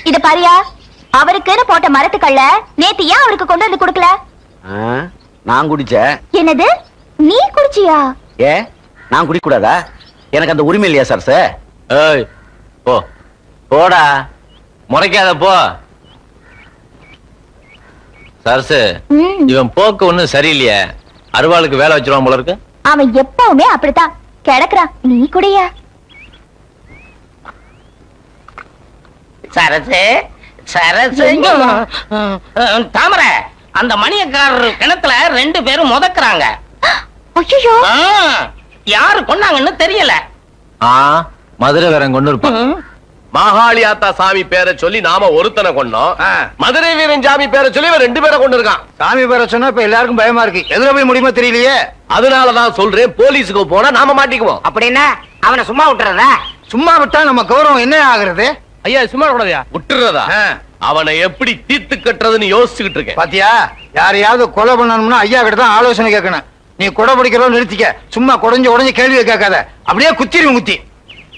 இத பாரியா, அவருக்குன்னு போட்ட மரத்துக்கல்ல நேத்து ஏன் அவருக்கு கொண்டு வந்து கொடுக்கல? நான் குடிச்ச. என்னது, நீ குடிச்சியா? ஏ, நான் குடிக்க கூடாதா? எனக்கு அந்த உரிமை இல்லையா சார்? ஏய் போ, போடா, முறைக்காத போ. சரசு, இவன் போக்கு ஒண்ணும் சரியில்லையே. அருவாளுக்கு வேலை வச்சிருவான் போல இருக்கு. அவன் எப்பவுமே அப்படித்தான் கிடக்குறான். நீ குடியா? சரசு சரசு, தாமரை, அந்த மணியக்காரர் கிணத்துல 2 பேரும் முதக்குறாங்க. ஐயோ, யாரு கொண்டாங்கன்னு தெரியல. மதுரை வேற கொண்டு இருப்பான். மாகாளியாத்தா சாமி பேரை சொல்லி நாம ஒருத்தனை கொண்டோம். மதுரை வீரன் சாமி பேரை சொல்லி 2 பேரை கொண்டு இருக்கான். சாமி பேரை சொன்னா இப்ப எல்லாருக்கும் பயமா இருக்கு. எதுல போய் முடியுமா தெரியலையே. அதனாலதான் சொல்றேன், போலீஸுக்கு போனா நாம மாட்டிக்குவோம். அப்படின்னா அவனை சும்மா விட்டுறதா? சும்மா விட்டா நம்ம கௌரவம் என்ன ஆகுறது? ஐயா சும்மா கூடாதா? விட்டுறதா? அவனை எப்படி தீர்த்து கட்டுறதுன்னு யோசிச்சுக்கிட்டு இருக்கேன். பாத்தியா, யாரையாவது கொலை பண்ணணும்னா ஐயா கிட்ட தான் ஆலோசனை கேட்கணும். நீ கொடை பிடிக்கிறோம் நிறுத்திக்க. சும்மா குடஞ்சு கேள்வி கேட்காத, அப்படியே குத்திரும் குத்தி.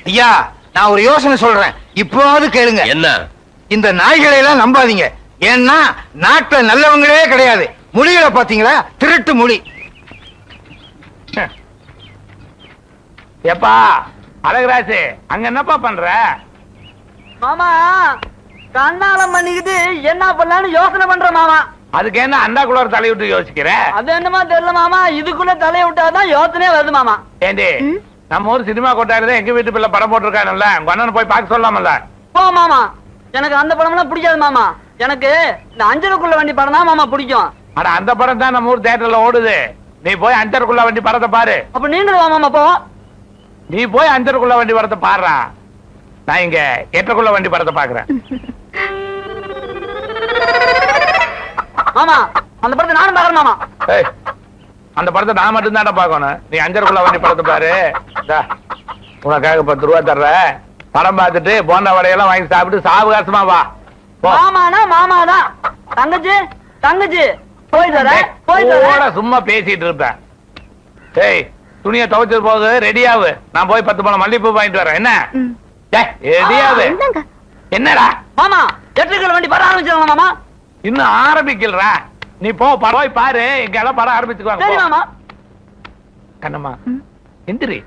ஐயா, நான் ஒரு யோசனை சொல்றேன், இப்போவாவது கேளுங்க. என்ன? இந்த நாய்களை எல்லாம் நம்பாதீங்க. ஏன்னா நாட்டுல நல்லவங்களே கிடையாது. மொழிகளை பாத்தீங்களா, திருட்டு மொழி. எப்பா அழகராசு, அங்க என்னப்பா பண்ற? மாமா, கண்ணாலம் பண்ணிக்கிட்டு என்ன பண்ணலான்னு யோசனை பண்ற மாமா. அதுக்கு என்ன அண்டாக்குள்ள ஒரு தலையை விட்டு யோசிக்கிற? அது என்னமா தெரியல மாமா, இதுக்குள்ள தலையை விட்டாதான் யோசனையே வருது மாமா. ஏண்டி, நம்ம ஊர் சினிமா கொட்டாயில எங்க வீட்டு பிள்ளை படம் போட்டிருக்கானுல்ல, உங்க அண்ணன் போய் பார்க்க சொல்லலாம்ல? போ மாமா, எனக்கு அந்த படம் எல்லாம் பிடிக்காது மாமா. எனக்கு இந்த அஞ்சலுக்குள்ள வண்டி படம் தான் மாமா பிடிக்கும். அட, அந்த படம் தான் நம்ம ஊர் தியேட்டர்ல ஓடுது. நீ போய் அஞ்சருக்குள்ள வண்டி படத்தை பாரு. அப்ப நீங்களும் வா மாமா. போ, நீ போய் அஞ்சருக்குள்ள வண்டி படத்தை பாடுறா. நான் இங்க எட்டக்குள்ள வண்டி படத்தை பாக்குறேன். மாமா, அந்த படத்தை நானும் பாக்குறேன் மாமா. அந்த படத்தை நான் மட்டும் தானே பாக்கணும். நீ அஞ்சருக்குள்ள வண்டி படத்தை பாரு. உனக்காக 10 ரூபா தர்ற. படம் பார்த்துட்டு போண்டா வடையெல்லாம் வாங்கி சாப்பிட்டு சாவகாசமா வா. மாமானா மாமாதான். தங்கச்சி தங்கச்சி, போயிட்டு வர. சும்மா பேசிட்டு இருப்பேன். ஏய், துணியை துவைச்சது போது ரெடியாவு. நான் போய் 10 பழம் மல்லிப்பூ வாங்கிட்டு வரேன். என்ன ரெடியாவு? என்னடா மாமா, எட்டுக்கள் வண்டி படம் ஆரம்பிச்சிருங்க மாமா. இன்னும் ஆரம்பிக்கல. நீ போய் பாரு, இங்க எல்லாம் படம் ஆரம்பிச்சுக்குவாங்க. சரி மாமா. கண்ணம்மா, எந்திரி.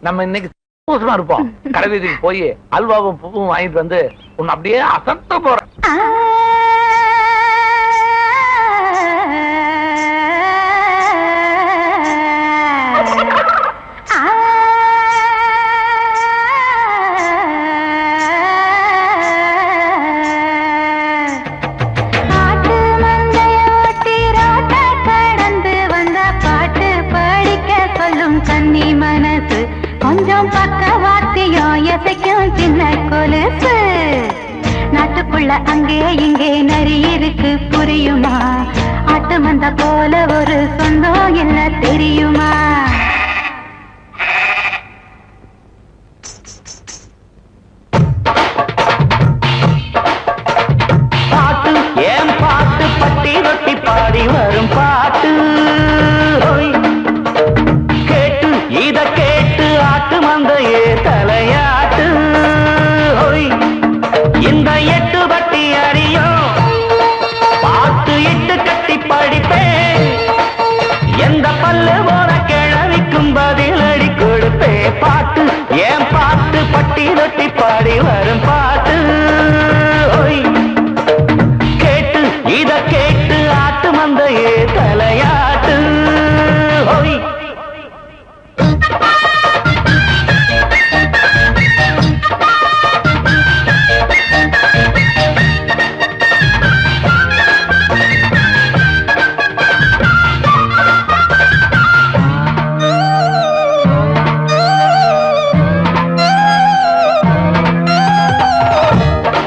நம்ம இன்னைக்கு சந்தோஷமா இருப்போம். கடைவீதிக்கு போய் அல்வாவும் பூவும் வாங்கிட்டு வந்து உன்னை அப்படியே அசத்த போறேன். கொஞ்சம் பக்கவாத்தியம் எசைக்கும் சின்ன கொலுசு. நாட்டுக்குள்ள அங்கே இங்கே நரி இருக்கு புரியுமா? ஆட்டு மந்த போல ஒரு சொந்தம் என்ன தெரியுமா? கேட்டு ஆட்டு மந்தையே தலையாட்டு ஹோய் இந்த 8 பட்டி அறியும் பாட்டு இட்டு கட்டி படிப்பேன் எந்த பல்லு போல கிழவிக்கும் பதிலடி கொடுப்பே பாட்டு ஏன் பாட்டு பட்டி தொட்டி பாடி வரும் பாட்டு ஹோய் கேட்டு இத கேட்டு ஆட்டு மந்தையே தலையாட்டு ஹோய்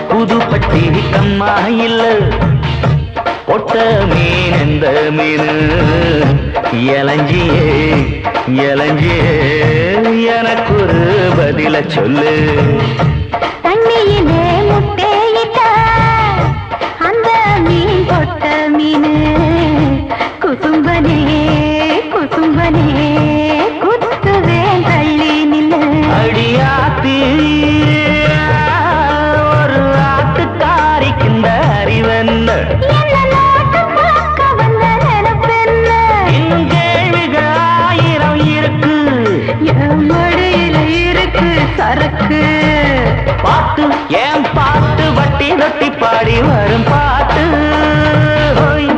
புதுப்பட்டி கம்மா இல்ல பொட்ட மீன் எந்த மீன் இளஞ்சியே இளஞ்சியே எனக்கு ஒரு பதில சொல்லு தண்ணியிலே முட்டையிட்ட அந்த மீன் பொட்ட மீன் குசும்பனே குசும்பனே குத்துவேன் தள்ளி நில்லு அடியாத்தி ஒரு ஆட்டுக்காரிக்கின்ற அறிவென்ன இன்னும் கேள்விகள் 1000 இருக்கு மடியில இருக்கு சரக்கு பாட்டு ஏன் பாட்டு வட்டி தொட்டி பாடி வரும் பாட்டு ஹோய்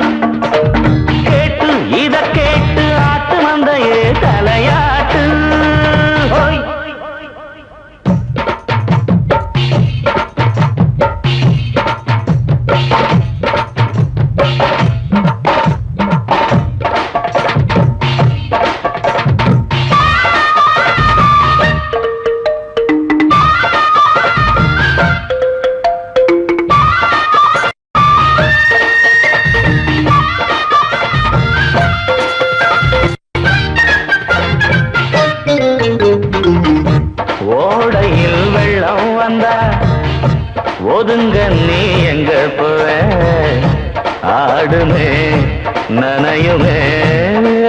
கேட்டு இத கேட்டு ஆட்டு மந்தையே தலையாட்டு ஹோய் ஓடையில் வெள்ளம் வந்தா ஒதுங்க நீ எங்க போவ ஆடுமே நனையுமே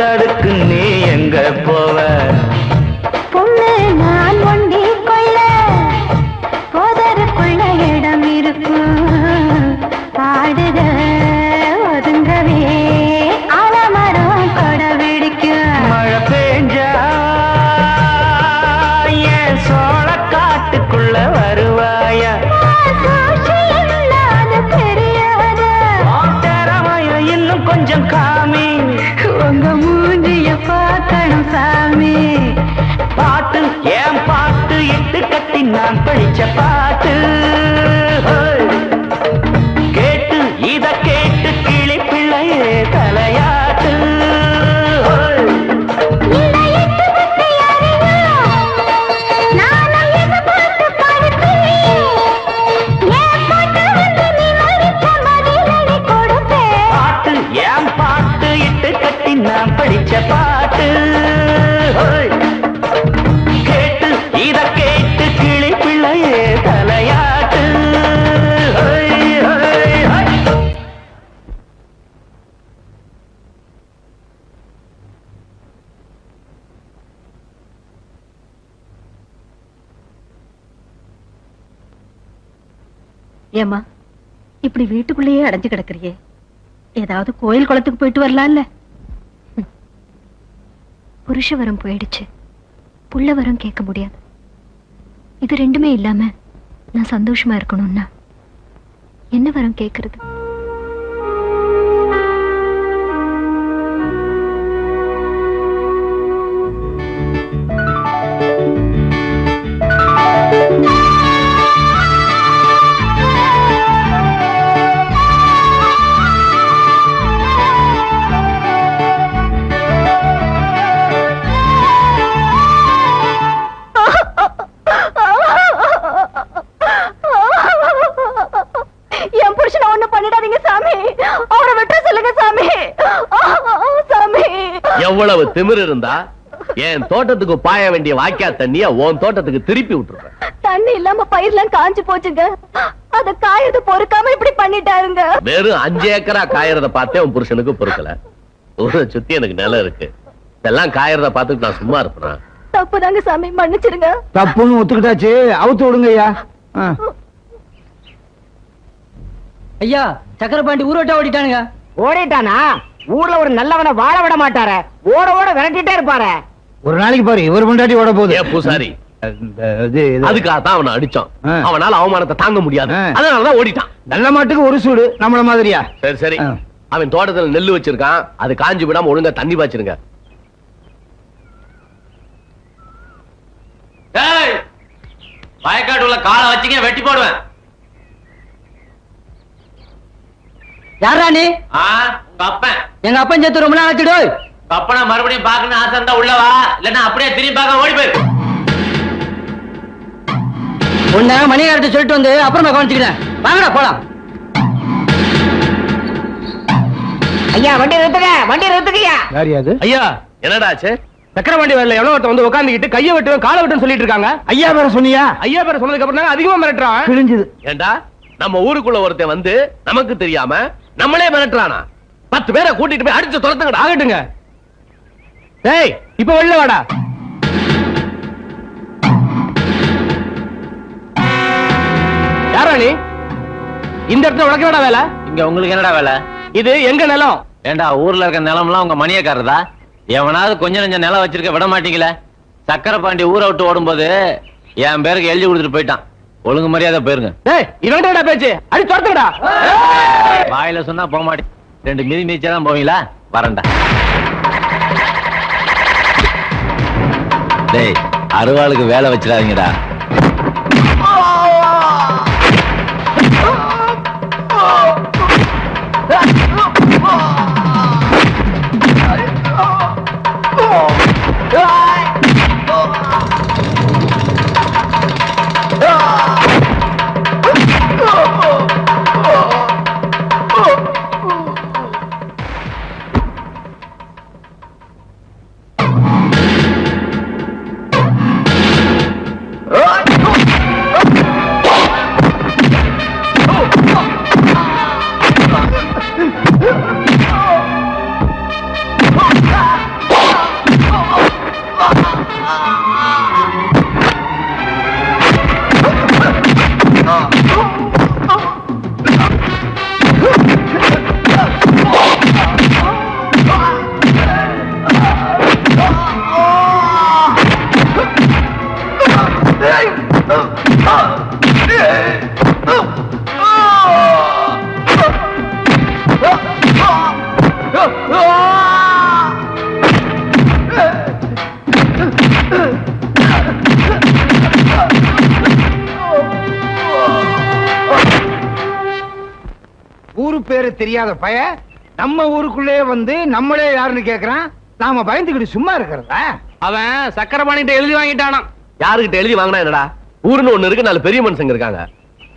அடுக்கு நீ எங்க போவ பொண்ணு நான் ஒண்டி கொள்ள போதருக்குள்ள இடம் இருக்கும் பாடுக ஒதுங்கவே ஆலமரம் கொட பிடிக்கும் மழை பெஞ்சா என் சோழ காட்டுக்குள்ள வருவாயா இன்னும் கொஞ்சம் காமி உங்க மூஞ்சிய பார்க்கணும் சாமி பாட்டு ஏன் பாட்டு இட்டு கட்டி நான் படிச்ச பாட்டு ஹோய். கேட்டு இத கேட்டு கிளி பிள்ளையே தலையாட்டு ஹோய். பாட்டு ஏன் பாட்டு இட்டு கட்டி நான் படிச்ச பாட்டு ஹோய். கேட்டு இத கேட்டு கிளி பிள்ளையே தலையாட்டு ஹோய், ஹோய், ஹோய். ஏம்மா இப்படி வீட்டுக்குள்ளேயே அடைஞ்சு கிடக்குறியே ஏதாவது கோயில் குளத்துக்கு போயிட்டு வரலாம்ல புருஷ வரம் போயிடுச்சு புள்ள வரம் கேட்க முடியாது இது ரெண்டுமே இல்லாம நான் சந்தோஷமா இருக்கணும்னா என்ன வரம் கேட்கறது என் புருஷனை ஒண்ணு பண்ணிடாதீங்க சாமி அவரை விட்டு சொல்லுங்க சாமி சாமி எவ்வளவு திமிரு இருந்தா என் தோட்டத்துக்கு பாய வேண்டிய வாய்க்கா தண்ணிய உன் தோட்டத்துக்கு திருப்பி விட்டுருவேன். தண்ணி இல்லாம பயிர்லாம் காஞ்சு போச்சுங்க அத காயறது பொறுக்காம இப்படி பண்ணிட்டாருங்க வெறும் 5 ஏக்கரா காயறத பார்த்தே உன் புருஷனுக்கு பொறுக்கல. ஊரை சுத்தி எனக்கு நிலம் இருக்கு. இதெல்லாம் காயறத பார்த்துட்டு நான் சும்மா இருப்பேன். தப்புதாங்க சாமி, மன்னிச்சிருங்க. தப்புன்னு ஒத்துக்கிட்டாச்சு, அவுத்து விடுங்க ஐயா. ஐயா, சக்கரபாண்டி ஊரோட்டா ஓடிட்டானுங்க. ஓடிட்டானா? ஊர்ல ஒரு நல்லவனை வாழ விட மாட்டார, ஓட ஓட விரட்டிட்டே இருப்பாரு. ஒரு நாளைக்கு பாரு, இவர் பொண்டாட்டி ஓட போகுது. பூசாரி, அதுக்காகத்தான் அவனை அடிச்சோம். அவனால அவமானத்தை தாங்க முடியாது, அதனாலதான் ஓடிட்டான். நல்ல மாட்டுக்கு ஒரு சூடு, நம்மள மாதிரியா? சரி சரி, அவன் தோட்டத்துல நெல்லு வச்சிருக்கான், அது காஞ்சி விடாம ஒழுங்கா தண்ணி பாய்ச்சிருங்க. வயக்காட்டுல காலை வச்சுக்க, வெட்டி போடுவேன். யாரா நீ? உங்க அப்பன். எங்க அப்பன் சேர்த்து ரொம்ப நாள் ஆச்சுடு. அப்பனா மறுபடியும் பாக்கணும் ஆசை இருந்தா உள்ளவா, இல்லன்னா அப்படியே திரும்பி பார்க்க ஓடி போயிரு. உன்ன மணிகாரத்தை சொல்லிட்டு வந்து அப்புறமா கவனிச்சுக்கிறேன். வாங்கடா போலாம். ஐயா வண்டி நிறுத்துங்க, வண்டி நிறுத்துக்கயா. யாரியாது? ஐயா என்னடா ஆச்சு? சக்கரபாண்டி வரல எவ்வளவு ஒருத்தன் வந்து உட்காந்துக்கிட்டு கையை வெட்டுவேன் காலை வெட்டுன்னு சொல்லிட்டு இருக்காங்க. ஐயா பேர சொன்னியா? ஐயா பேர சொன்னதுக்கு அப்புறம் தான் அதிகமா மிரட்டுறான். கிழிஞ்சது. ஏண்டா நம்ம ஊருக்குள்ள ஒருத்தன் வந்து நமக்கு தெரியாம நம்மளே மிரட்டுறானா? 10 பேரை கூட்டிட்டு போய் அடிச்சு துரத்துங்கடா. ஆகட்டுங்க. டேய், இப்ப வெளில வாடா. யாரா நீ? இந்த இடத்துல உனக்கு என்னடா வேலை? இங்க உங்களுக்கு என்னடா வேலை? இது எங்க நிலம். ஏண்டா ஊர்ல இருக்க நிலம்லாம் உங்க மணியக்காரதா? எவனாவது கொஞ்சம் நெஞ்ச நிலம் வச்சிருக்க விட மாட்டீங்களே. சக்கரபாண்டி ஊரை விட்டு ஓடும்போது என் பேருக்கு எழுதி கொடுத்துட்டு போயிட்டான். ஒழுங்கு மரியாதை போயிருங்க. டேய், இவன்டா பேச்சு, அடி துரத்துங்கடா. வாயில சொன்னா போக மாட்டேன், 2 மிதி மிதிச்சாதான் போவீங்களா? வரண்டா. டேய், அருவாளுக்கு வேலை வச்சிடாதீங்கடா. ஊரு பேரு தெரியாத பய நம்ம ஊருக்குள்ளே வந்து நம்மளே யாருன்னு கேக்குறான். நாம பயந்துக்கிட்டு சும்மா இருக்கிறதா? அவன் சக்கரபாணிட்ட எழுதி வாங்கிட்டானா? யாருகிட்ட எழுதி வாங்கினா என்னடா? ஊருன்னு ஒண்ணு இருக்கு, 4 பெரிய மனுஷங்க இருக்காங்க.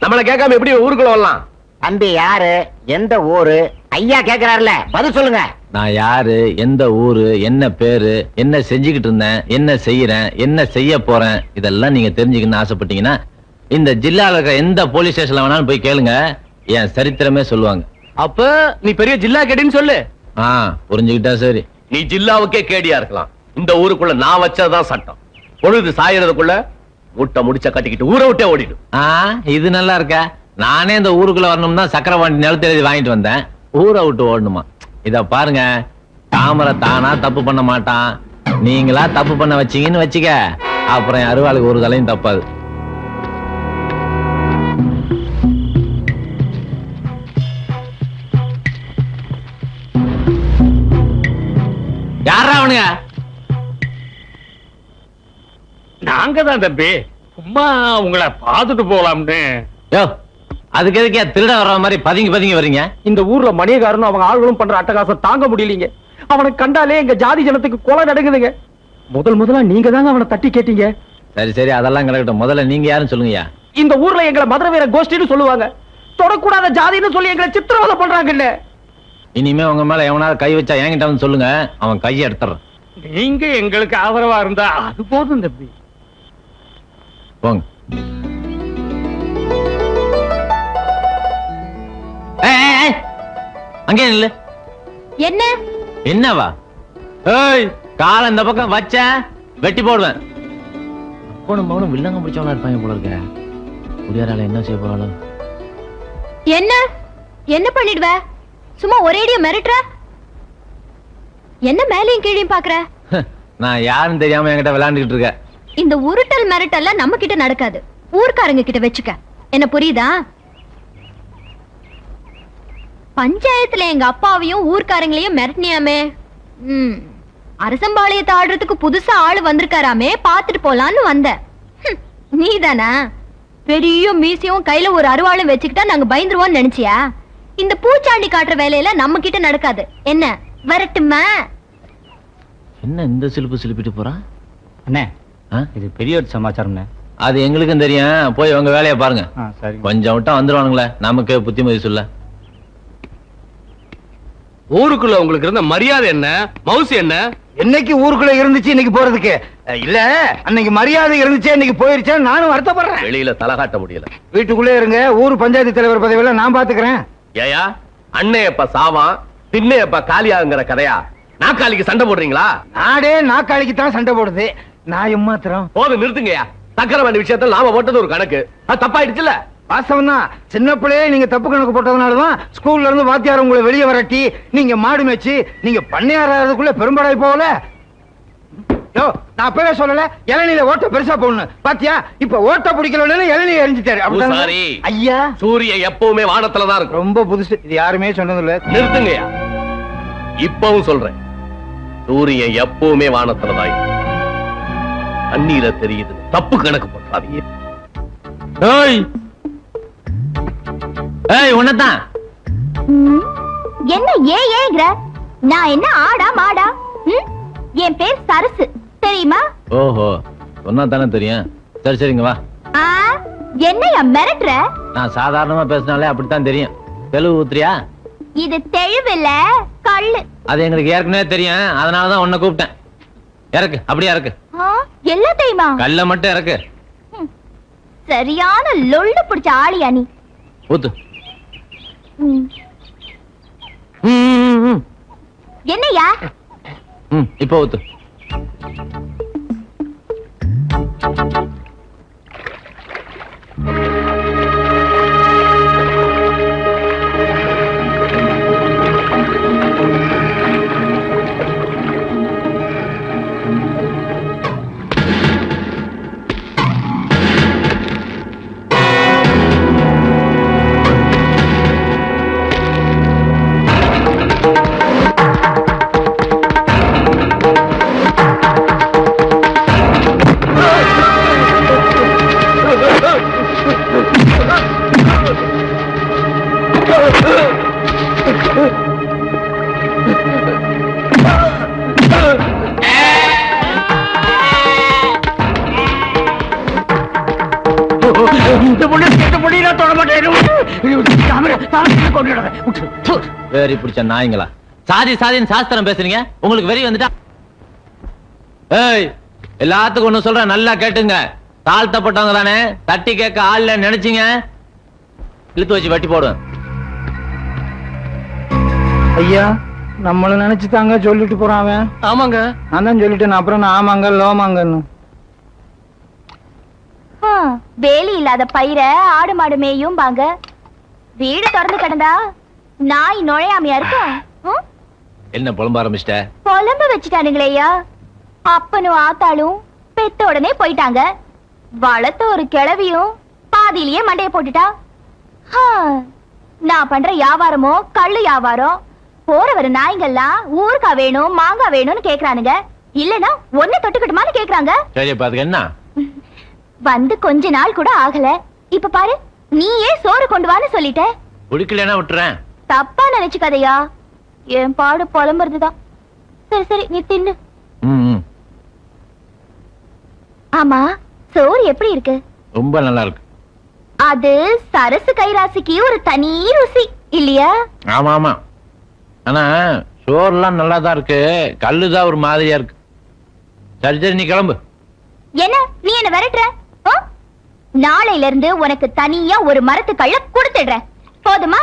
நம்மள கேட்காம எப்படி ஊருக்குள்ள வரலாம்? தம்பி யாரு, எந்த ஊரு? ஐயா கேக்குறாருல, பதில் சொல்லுங்க. நான் யாரு, எந்த ஊரு, என்ன பேரு, என்ன செஞ்சுக்கிட்டு இருந்தேன், என்ன செய்யறேன், என்ன செய்ய போறேன், இதெல்லாம் நீங்க தெரிஞ்சுக்கணும்னு ஆசைப்பட்டீங்கன்னா இந்த ஜில்லால இருக்க எந்த போலீஸ் ஸ்டேஷன்ல வேணாலும் போய் கேளுங்க, என் சரித்திரமே சொல்லுவாங்க. அப்ப நீ பெரிய ஜில்லா கேடின்னு சொல்லு. புரிஞ்சுக்கிட்டா சரி. நீ ஜில்லாவுக்கே கேடியா இருக்கலாம், இந்த ஊருக்குள்ள நான் வச்சதுதான் சட்டம். பொழுது சாயறதுக்குள்ள முட்டை முடிச்ச கட்டிக்கிட்டு ஊரை விட்டே ஓடிடும். இது நல்லா இருக்க. நானே இந்த ஊருக்குள்ள வரணும்னா சக்கரபாண்டி நிலத்தை எழுதி வாங்கிட்டு வந்தேன், ஊரை விட்டு ஓடணுமா? இத பாருங்க, தாமரை தானா தப்பு பண்ண மாட்டான். நீங்களா தப்பு பண்ண வச்சீங்கன்னு வச்சுக்க, அப்புறம் அருவாளுக்கு ஒரு தலையும் தப்பாது. யாரா அவனுங்க? நாங்க தான் தம்பி, சும்மா உங்களை பார்த்துட்டு போலாம்னு. அதுக்கு எதுக்கே திருட வர்ற மாதிரி பதுங்கி பதுங்கி வர்றீங்க? இந்த ஊர்ல மணியக்காரனும் அவங்க ஆளுகளும் பண்ற அட்டகாசம் தாங்க முடியலீங்க. அவனை கண்டாலே எங்க ஜாதி ஜனத்துக்கு கொலை நடக்குதுங்க. முதல்ல நீங்க தாங்க அவனை தட்டி கேட்டீங்க. சரி சரி, அதெல்லாம் கிடக்கட்டும். முதல்ல நீங்க யாருன்னு சொல்லுங்கய்யா. இந்த ஊர்ல எங்களை மதுரை வீர கோஷ்டின்னு சொல்லுவாங்க. தொடக்கூடாத ஜாதின்னு சொல்லி எங்களை சித்திரவதை பண்றாங்கல்ல. இனிமே உங்க மேல எவனாவது கை வச்சா என்கிட்ட வந்து சொல்லுங்க, அவன் கையை எடுத்துறான். நீங்க எங்களுக்கு ஆதரவா இருந்தா அது போதும் தம்பி. போங்க. அங்கே நில்லு. என்ன என்னவா? ஏய், கால இந்த பக்கம் வச்ச வெட்டி போடுவேன். அப்பனும் மகனும் வில்லங்க பிடிச்சவனா இருப்பாங்க போல இருக்க. குடியாரால என்ன செய்ய போறாளோ? என்ன பண்ணிடுவ? சும்மா ஒரேடியா மிரட்டுற? என்ன மேலையும் கீழையும் பாக்குற? நான் யாருன்னு தெரியாம என்கிட்ட விளையாண்டுகிட்டு இருக்க. இந்த உருட்டல் மிரட்டல்ல நம்ம கிட்ட நடக்காது, ஊர்க்காரங்க கிட்ட வச்சுக்க. என்ன புரியுதா? பஞ்சாயத்துல எங்க அப்பாவையும் ஊர்க்காரங்களையும் மிரட்டினியாமே. அரசம்பாளையத்தை ஆடுறதுக்கு புதுசா ஆளு வந்திருக்காராமே, பாத்துட்டு போலான்னு வந்த. நீதானா? பெரிய மீசியும் கையில ஒரு அருவாளும் வச்சுக்கிட்டா நாங்க பயந்துருவோம்னு நினைச்சியா? இந்த பூச்சாண்டி காட்டுற வேலையில நம்ம கிட்ட நடக்காது. என்ன வரட்டுமா? என்ன இந்த சிலுப்பு சிலுப்பிட்டு போறான்? அண்ணே, இது பெரிய ஒரு சமாச்சாரம். அது எங்களுக்கும் தெரியும். போய் உங்க வேலையை பாருங்க. கொஞ்சம் விட்டா வந்துருவானுங்களே, நமக்கு புத்திமதி சொல்ல. ஊருக்குள்ள உங்களுக்கு இருந்த மரியாதை என்ன, மவுசு என்ன? என்னைக்கு ஊருக்குள்ள இருந்துச்சு இன்னைக்கு போறதுக்கு இல்ல? அன்னைக்கு மரியாதை இருந்துச்சு, இன்னைக்கு போயிருச்சா? நானும் வருத்தப்படுறேன். வெளியில தலை காட்ட முடியல. வீட்டுக்குள்ளே இருங்க. ஊர் பஞ்சாயத்து தலைவர் பதவியில நான் பாத்துக்கிறேன். ஏயா அண்ணே எப்ப சாவான், திண்ணே எப்ப காலியாங்கிற கதையா? நாக்காளிக்கு சண்டை போடுறீங்களா? நாடே நாக்காளிக்கு தான் சண்டை போடுது. நான் எம்மாத்திரம். போது நிறுத்துங்கயா. சக்கரவண்டி விஷயத்துல நாம போட்டது ஒரு கணக்கு, அது தப்பாயிடுச்சுல. வாஸ்தவம் தான். சின்ன பிள்ளையே நீங்க தப்பு கணக்கு போட்டதுனாலதான் ஸ்கூல்ல இருந்து வாத்தியார் உங்களை வெளியே வரட்டி நீங்க மாடு மேய்ச்சி நீங்க பண்ணையாறதுக்குள்ள பெரும்பாடாய் போகல. யோ, நான் அப்பவே சொல்லல இளநில ஓட்ட பெருசா போடணும். பாத்தியா, இப்ப ஓட்ட பிடிக்கல இளநிலை எரிஞ்சிட்டாரு. ஐயா, சூரியன் எப்பவுமே வானத்துலதான் இருக்கும். ரொம்ப புதுசு, இது யாருமே சொன்னது இல்ல. நிறுத்துங்கயா. இப்பவும் சொல்றேன், சூரியன் எப்பவுமே வானத்துலதான். தண்ணீர தெரியுது, தப்பு கணக்கு போட்டாதீங்க. உன்னதான் என்ன ஏங்கிற? நான் என்ன ஆடா மாடா? என் பேர் சரசு, தெரியுமா? ஓஹோ, சொன்னா தானே தெரியும். சரி சரிங்க வா. என்னையா மிரட்டுற? நான் சாதாரணமா பேசினாலே அப்படித்தான் தெரியும். தெளிவு ஊத்துறியா? இது தெளிவில்ல, கள்ளு. அது எங்களுக்கு ஏற்கனவே தெரியும், அதனாலதான் உன்னை கூப்பிட்டேன். இறக்கு, அப்படியே இறக்கு. எல்லாம் தெரியுமா? கல்ல மட்டும் இறக்கு. சரியான லொள்ளு பிடிச்ச ஆளியா நீ. ஊத்து. என்னையா? இப்ப ஊத்து. வெறி பிடிச்ச நாய்ங்களா, சாதி சாதின்னு சாஸ்திரம் பேசுறீங்க. உங்களுக்கு வெறி வந்துட்டா? ஏய், எல்லாத்துக்கும் ஒண்ணு சொல்றேன், நல்லா கேட்டுங்க. தாழ்த்தப்பட்டவங்க தானே, தட்டி கேட்க ஆள்ல நினைச்சீங்க, இழுத்து வச்சு வெட்டி போடுவேன். ஐயா, நம்மள நினைச்சுதாங்க சொல்லிட்டு போறான் அவன். ஆமாங்க, நான் தான் சொல்லிட்டேன். அப்புறம் நான் ஆமாங்க லோமாங்கன்னு. வேலி இல்லாத பயிர ஆடு மாடு மேயும் பாங்க. வீடு திறந்து கிடந்தா நாய் நுழையாமையா இருக்கும். என்ன புலம்ப ஆரம்பிச்சிட்ட? புலம்ப வச்சுட்டானுங்களேயா. அப்பனும் ஆத்தாளும் பெத்த உடனே போயிட்டாங்க. வளர்த்த ஒரு கிழவியும் பாதியிலேயே மண்டைய போட்டுட்டா. நான் பண்ற வியாபாரமோ கள்ளு வியாபாரம். போற வர நாய்ங்கெல்லாம் ஊருக்கா வேணும் மாங்காய் வேணும்னு கேக்குறானுங்க. இல்லன்னா ஒண்ணு தொட்டுக்கிட்டுமான்னு கேக்குறாங்க. சரி, அப்ப அதுக்கு என்ன? வந்து கொஞ்ச நாள் கூட ஆகல, இப்ப பாரு நீயே சோறு கொண்டு வான்னு சொல்லிட்ட. குடிக்கலன்னா விட்டுறேன். தப்பா நினைச்சுக்காதையா, என் பாடு புலம்புறதுதான். சரி சரி, நீ தின்னு. ஆமா, சோறு எப்படி இருக்கு? ரொம்ப நல்லா இருக்கு. அது சரசு கைராசிக்கு ஒரு தனி ருசி இல்லையா? ஆமா ஆமா, ஆனா சோறுலாம் நல்லா தான் இருக்கு, கல்லுதான் ஒரு மாதிரியா இருக்கு. சரி சரி, நீ கிளம்பு. என்ன நீ என்ன விரட்டுற? நாளையில இருந்து உனக்கு தனியா ஒரு மரத்து கள்ள கொடுத்துடுறேன், போதுமா?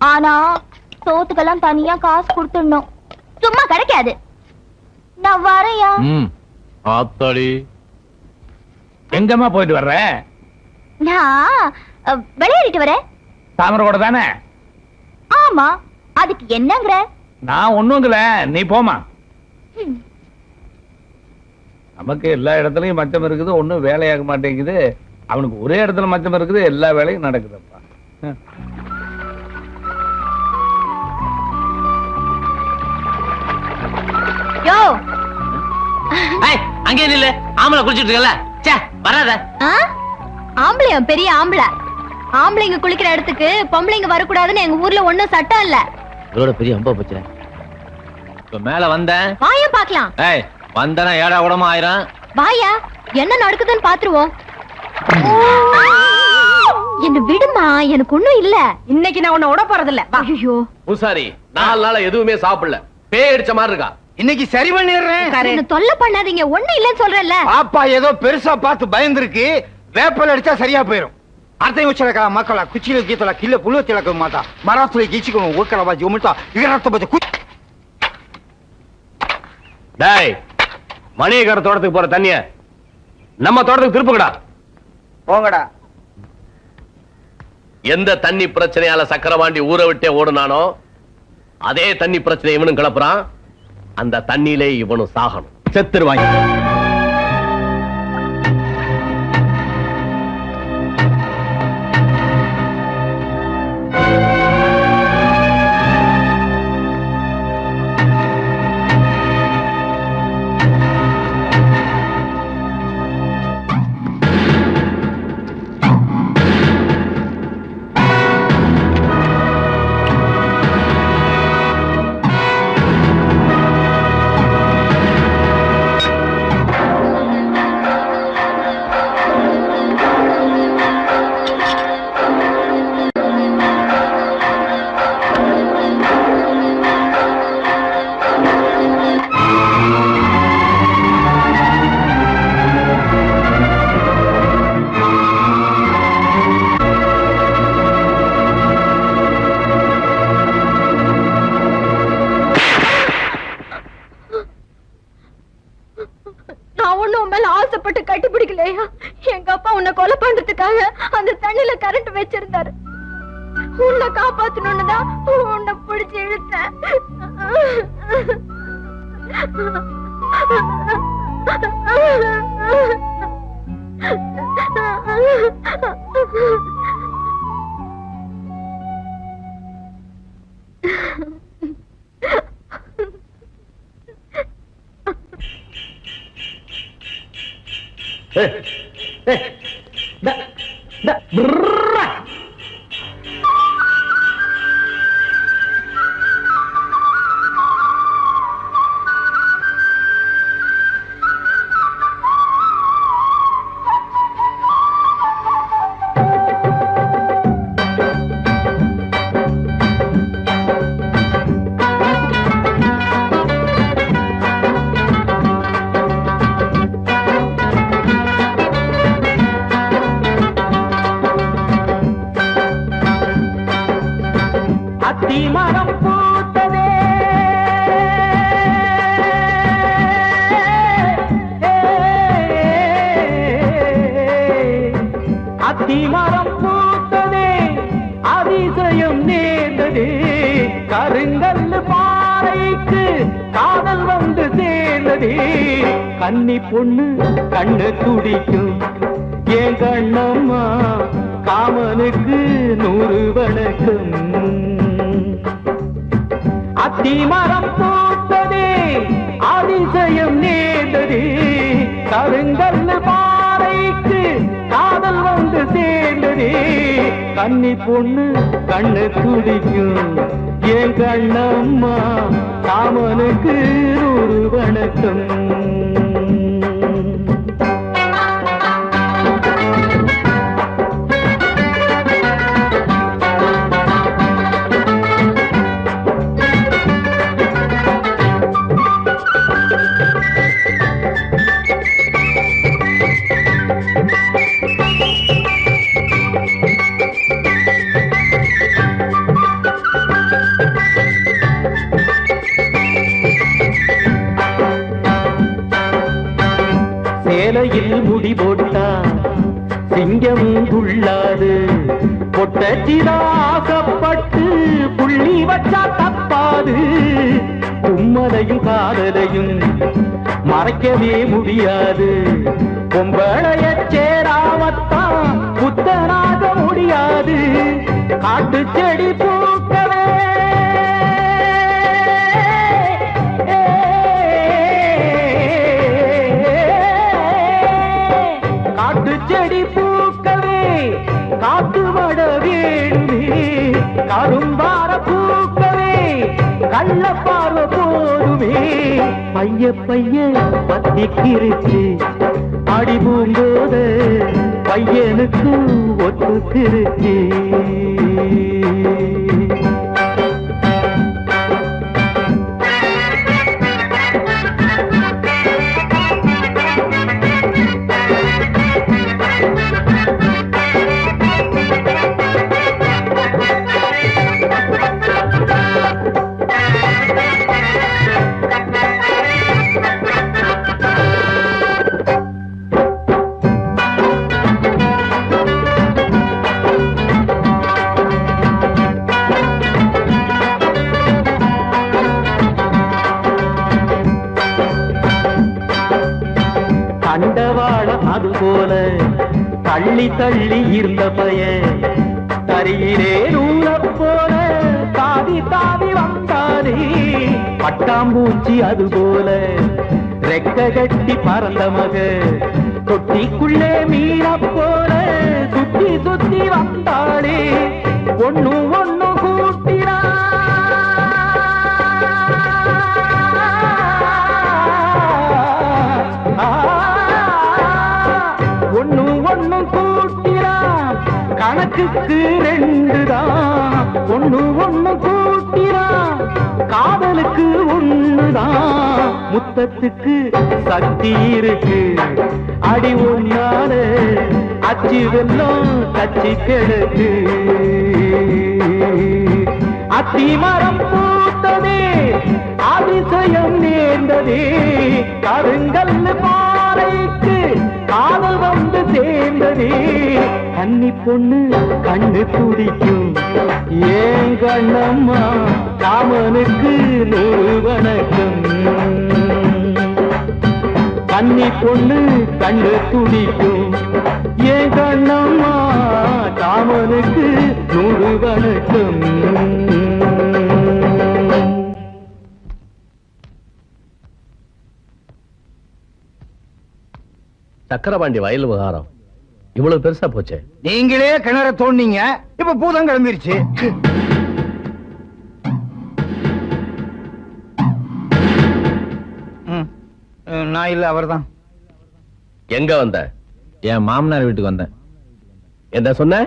ஆனா சோத்துக்கெல்லாம் தனியா காசு கொடுத்துடணும், சும்மா கிடைக்காது. நான் வரையா. ஆத்தாடி எங்கம்மா போயிட்டு வர்ற? நான் விளையாடிட்டு வரேன். தாமரை கூட தானே? ஆமா, அதுக்கு என்னங்கற? நான் ஒண்ணுங்கல, நீ போமா. நமக்கு எல்லா இடத்துலயும் மச்சம் இருக்குது, ஒண்ணும் வேலையாக மாட்டேங்குது. அவனுக்கு ஒரே இடத்துல மச்சம் இருக்குது, எல்லா வேலையும் நடக்குதுப்பா. யோ அங்கே நில்லு, ஆம்பளை குளிச்சிட்டு இருக்கல. சே வராத. ஆம்பளையா? பெரிய ஆம்பளை. ஆம்பளைங்க குளிக்கிற இடத்துக்கு பொம்பளைங்க வரக்கூடாதுன்னு எங்க ஊர்ல ஒண்ணும் சட்டம் இல்ல. இதோட பெரிய அம்பா போச்சு. இப்ப மேல வந்தேன். வாயா பாக்கலாம். ஏய் வந்தனா ஏடா கூடமா ஆயிரம். வாயா, என்ன நடக்குதுன்னு பாத்துருவோம். என்ன விடுமா, எனக்கு ஒண்ணும் இல்ல. இன்னைக்கு நான் உன்னை விட போறதில்ல. ஐயோ பூசாரி 4 நாளா எதுவுமே சாப்பிடல, பேய் அடிச்ச மாதிரி இருக்கா. இன்னைக்கு சரி பண்ணிடுறேன். என்ன தொல்லை பண்ணாதீங்க, ஒண்ணும் இல்லன்னு சொல்றேன்ல. பாப்பா ஏதோ பெருசா பார்த்து பயந்துருக்கு. வேப்பல் அடிச்சா சரியா போயிரும். ಅರ್ಥ ಯೋಚನೆ ಮಕ್ಕಳ ಕುಚ್ಚಿಲ ಗೀತಲ ಕಿಲ್ಲ ಪುಳು ತಿಳಕ ಮಾತಾ ಮರಾತ್ರಿ ಗೀಚಿಕೊಂಡು ಓಕಲ ಬಾಜಿ ಉಮಿತಾ ಇಗರತ್ತ ಬಜ ಕು டேய் மணியக்கார தோட்டத்துக்கு போற தண்ணிய நம்ம தோட்டத்துக்கு திருப்புங்கடா. போங்கடா. எந்த தண்ணி பிரச்சனையால சக்கரவாண்டி ஊரை விட்டே ஓடுனானோ அதே தண்ணி பிரச்சனை இவனும் கிளப்புறான். அந்த தண்ணியிலே இவனும் சாகணும். செத்துருவாங்க. எங்க அப்பா உன்னை கொலை பண்றதுக்காக அந்த தண்ணில கரண்ட் வச்சிருந்தாரு. உன்னை காப்பாத்தணும்னு தான் உன்னை பிடிச்சு இழுத்தேன். மரம் பூத்ததே அத்திமரம் பூத்ததே அதிசயம் நேர்ந்ததே கருங்கல்லு பாறைக்கு காதல் வந்து சேர்ந்ததே கன்னி பொண்ணு கண்ணு துடிக்கும் ஏன் கண்ணம்மா காமனுக்கு 100 வணக்கம் அத்திமரம் பூத்ததே அதிசயம் நேர்ந்ததே கருங்கல்லு பாறைக்கு காதல் வந்து சேர்ந்ததே கன்னி பொண்ணு கண்ணு துடிக்கும் ஏன் கண்ணம்மா காமனுக்கு 100 வணக்கம் முடி போட்டா சிங்கம் துள்ளாது பொட்டச்சிதாசப்பட்டு புள்ளி வச்சா தப்பாது தும்மலையும் காதலையும் மறைக்கவே முடியாது பொம்பளைய சேராமத்தான் புத்தனாக முடியாது காட்டு செடி பூக்கவே காட்டு செடி பூக்கவே காட்டு மட வேணுமே கரும்பார பூக்கவே கள்ள பார்வை போதுமே பைய பைய பத்திக்கிருச்சு அடி பூங்கோத பையனுக்கு ஒத்துக்கிருச்சு அதுபோல தள்ளி தள்ளி இருந்த பையன் தரியிலே நூல போல தாவி தாவி வந்தானே பட்டாம்பூச்சி அதுபோல ரெக்க கட்டி பறந்த மக தொட்டிக்குள்ளே மீன போல சுத்தி சுத்தி வந்தாளே ஒண்ணு ஒண்ணு கூட்டினா ஒண்ணு ஒண்ணு கூட்டினா கணக்குக்கு ரெண்டுதான் ஒண்ணு ஒண்ணு கூட்டினா காதலுக்கு ஒண்ணுதான் முத்தத்துக்கு சக்தி இருக்கு அடி ஒன்னால அச்சு வெல்லம் கச்சி கிடக்கு அத்தி மரம் பூத்ததே அதிசயம் நேர்ந்ததே கருங்கல்லு பாறைக்கு காதல் வந்து சேர்ந்ததே கன்னி பொண்ணு கண்ணு துடிக்கும் ஏன் கண்ணம்மா காமனுக்கு நூறு வணக்கம் கன்னி பொண்ணு கண்ணு துடிக்கும் ஏன் கண்ணம்மா காமனுக்கு நூறு வணக்கம் சக்கரபாண்டி வயல் விவகாரம் இவ்வளவு பெருசா போச்சு. நீங்களே கிணற தோண்டிங்க, இப்ப பூதம் கிளம்பிருச்சு. நான் இல்ல, அவர்தான். எங்க வந்த? என் மாமனார் வீட்டுக்கு வந்தேன். என்ன சொன்ன?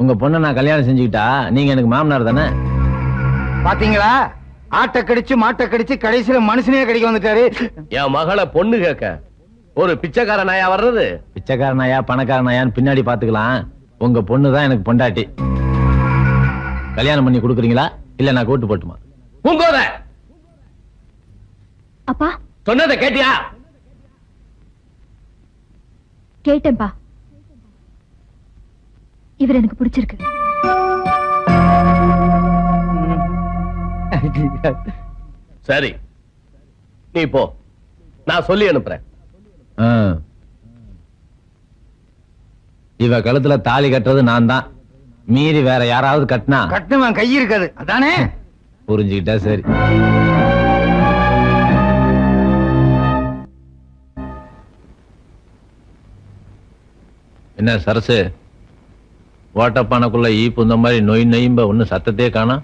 உங்க பொண்ணை நான் கல்யாணம் செஞ்சுக்கிட்டா நீங்க எனக்கு மாமனார் தானே? பாத்தீங்களா, ஆட்டை கடிச்சு மாட்டை கடிச்சு கடைசியில மனுஷனே கடிக்க வந்துட்டாரு. என் மகளை பொண்ணு கேட்க ஒரு பிச்சைக்கார நாயா வர்றது? பிச்சைக்கார நாயா பணக்கார நாயான்னு பின்னாடி பாத்துக்கலாம். உங்க பொண்ணு தான் எனக்கு பொண்டாட்டி. கல்யாணம் பண்ணி கொடுக்குறீங்களா இல்ல நான் கூட்டு போட்டுமா? பூங்கோத, அப்பா சொன்னதை கேட்டியா? கேட்டேன்பா. இவர் எனக்கு பிடிச்சிருக்கு. சரி, நீ போ, நான் சொல்லி அனுப்புறேன். இவ கழுத்துல தாலி கட்டுறது நான் தான். மீறி வேற யாராவது கட்டினா கட்டுவன் கை இருக்காது, அதானே? புரிஞ்சுக்கிட்டா சரி. என்ன சரசு, ஓட்டப்பானைக்குள்ள ஈ புந்த மாதிரி நொய் நொயம்ப ஒண்ணு சத்தத்தையே காணோம்.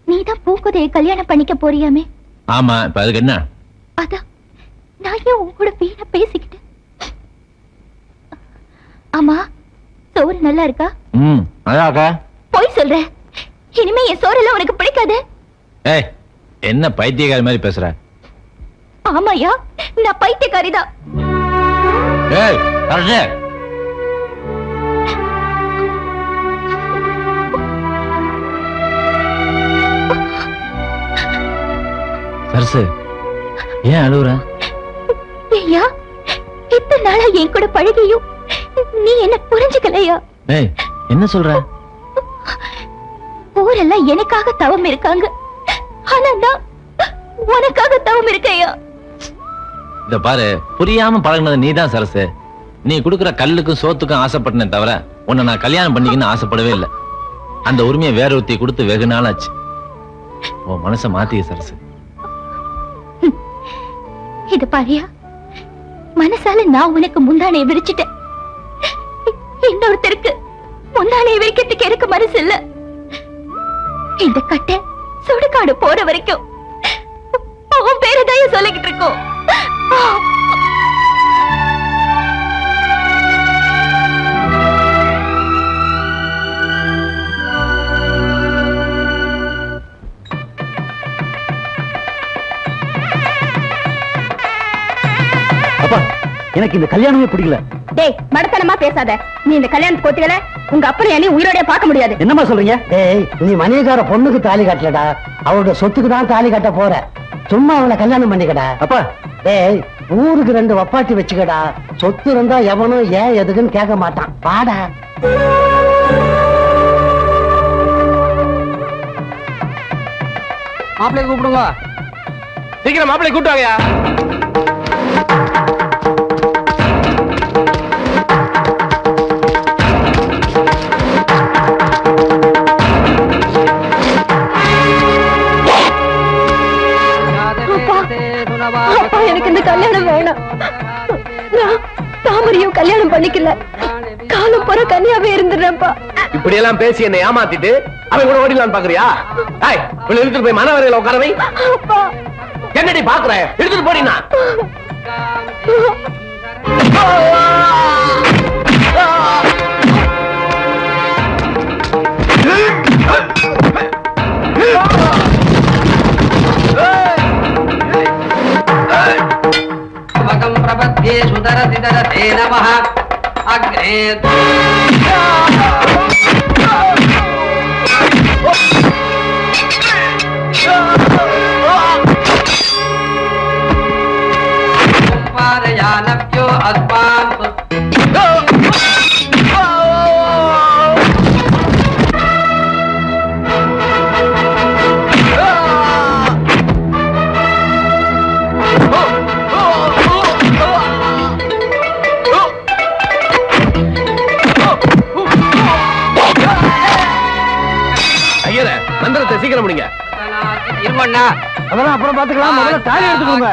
நீதான் பூக்குதையை கல்யாணம் பண்ணிக்க போறியாமே? ஆமா, இப்ப அதுக்கு என்ன? அதான் நான் ஏன் உங்களோட வீணா பேசிக்கிட்டு. ஆமா, சோறு நல்லா இருக்கா? அதாக்கா போய் சொல்ற. இனிமே என் சோறெல்லாம் உனக்கு பிடிக்காது. ஏய், என்ன பைத்தியக்காரி மாதிரி பேசுற? ஆமாயா, நான் பைத்தியக்காரிதான். ஏய் சரசு, சரசு ஏன் அழுவுற? ஐயா, இப்ப இவ்வளவு நாளா என் கூட பழகியும் நீ என்ன புரிஞ்சுக்கலையா? ஏய், என்ன சொல்ற? ஊரெல்லாம் எனக்காக தவம் இருக்காங்க, ஆனா நான் உனக்காக தவம் இருக்கையா? இத பாரு, புரியாம பழகினது நீதான் சரசு. நீ குடுக்கிற கல்லுக்கும் சோத்துக்கும் ஆசைப்பட்டனே தவிர உன்னை நான் கல்யாணம் பண்ணிக்கன்னு ஆசைப்படவே இல்லை. அந்த உரிமையை வேற ஒருத்தி கொடுத்து வெகு நாள் ஆச்சு. உன் மனசை மாத்திய சரசு. இது பாரியா, மனசால நான் உனக்கு முந்தானையை விரிச்சிட்டேன். இன்னொருத்தருக்கு முந்தானையை விரிக்கிறதுக்கு எனக்கு மனசு இல்ல. இந்த கட்டை சுடுகாடு போற வரைக்கும் அவன் பேரதாய சொல்லிக்கிட்டு இருக்கோம். அப்பா, எனக்கு இந்த கல்யாணமே பிடிக்கல. டேய், மடத்தனமா பேசாத. நீ இந்த கல்யாணத்துக்கு ஒத்துக்கல, உங்க அப்பனை என்னையும் உயிரோட பார்க்க முடியாது. என்னம்மா சொல்றீங்க? டேய், நீ மணியக்கார பொண்ணுக்கு தாலி கட்டலடா, அவளோட சொத்துக்கு தான் தாலி கட்ட போற. சும்மா அவளை கல்யாணம் பண்ணிக்கடா. அப்பா, டேய், ஊருக்கு 2 வப்பாட்டி வச்சுக்கடா. சொத்து இருந்தா எவனும் ஏன் எதுக்குன்னு கேட்க மாட்டான். பாடா. மாப்பிள்ளை கூப்பிடுங்க. சீக்கிரம் மாப்பிள்ளை கூப்பிட்டாங்கயா. எனக்கு இந்த கல்யாணம் வேணாம். நான் தாமரையும் கல்யாணம் பண்ணிக்கல, காலம் போற கன்னியாவே இருந்துடுறேன்ப்பா. இப்படி எல்லாம் பேசி என்னை ஏமாத்திட்டு அவன் கூட ஓடிலான்னு பாக்குறியா? எடுத்துட்டு போய் மனவரையில உட்காரவை. என்னடி பாக்குற? எடுத்துட்டு போடினா. प्रपद्ये सुदरति दरते नमः अग्रे पारयानभ्यो अस्मान् மந்திரத்தை சீக்கிரம் முடிங்க. அதெல்லாம் அப்புறம் பாத்துக்கலாம். முதல்ல தாலி எடுத்துக்கோங்க.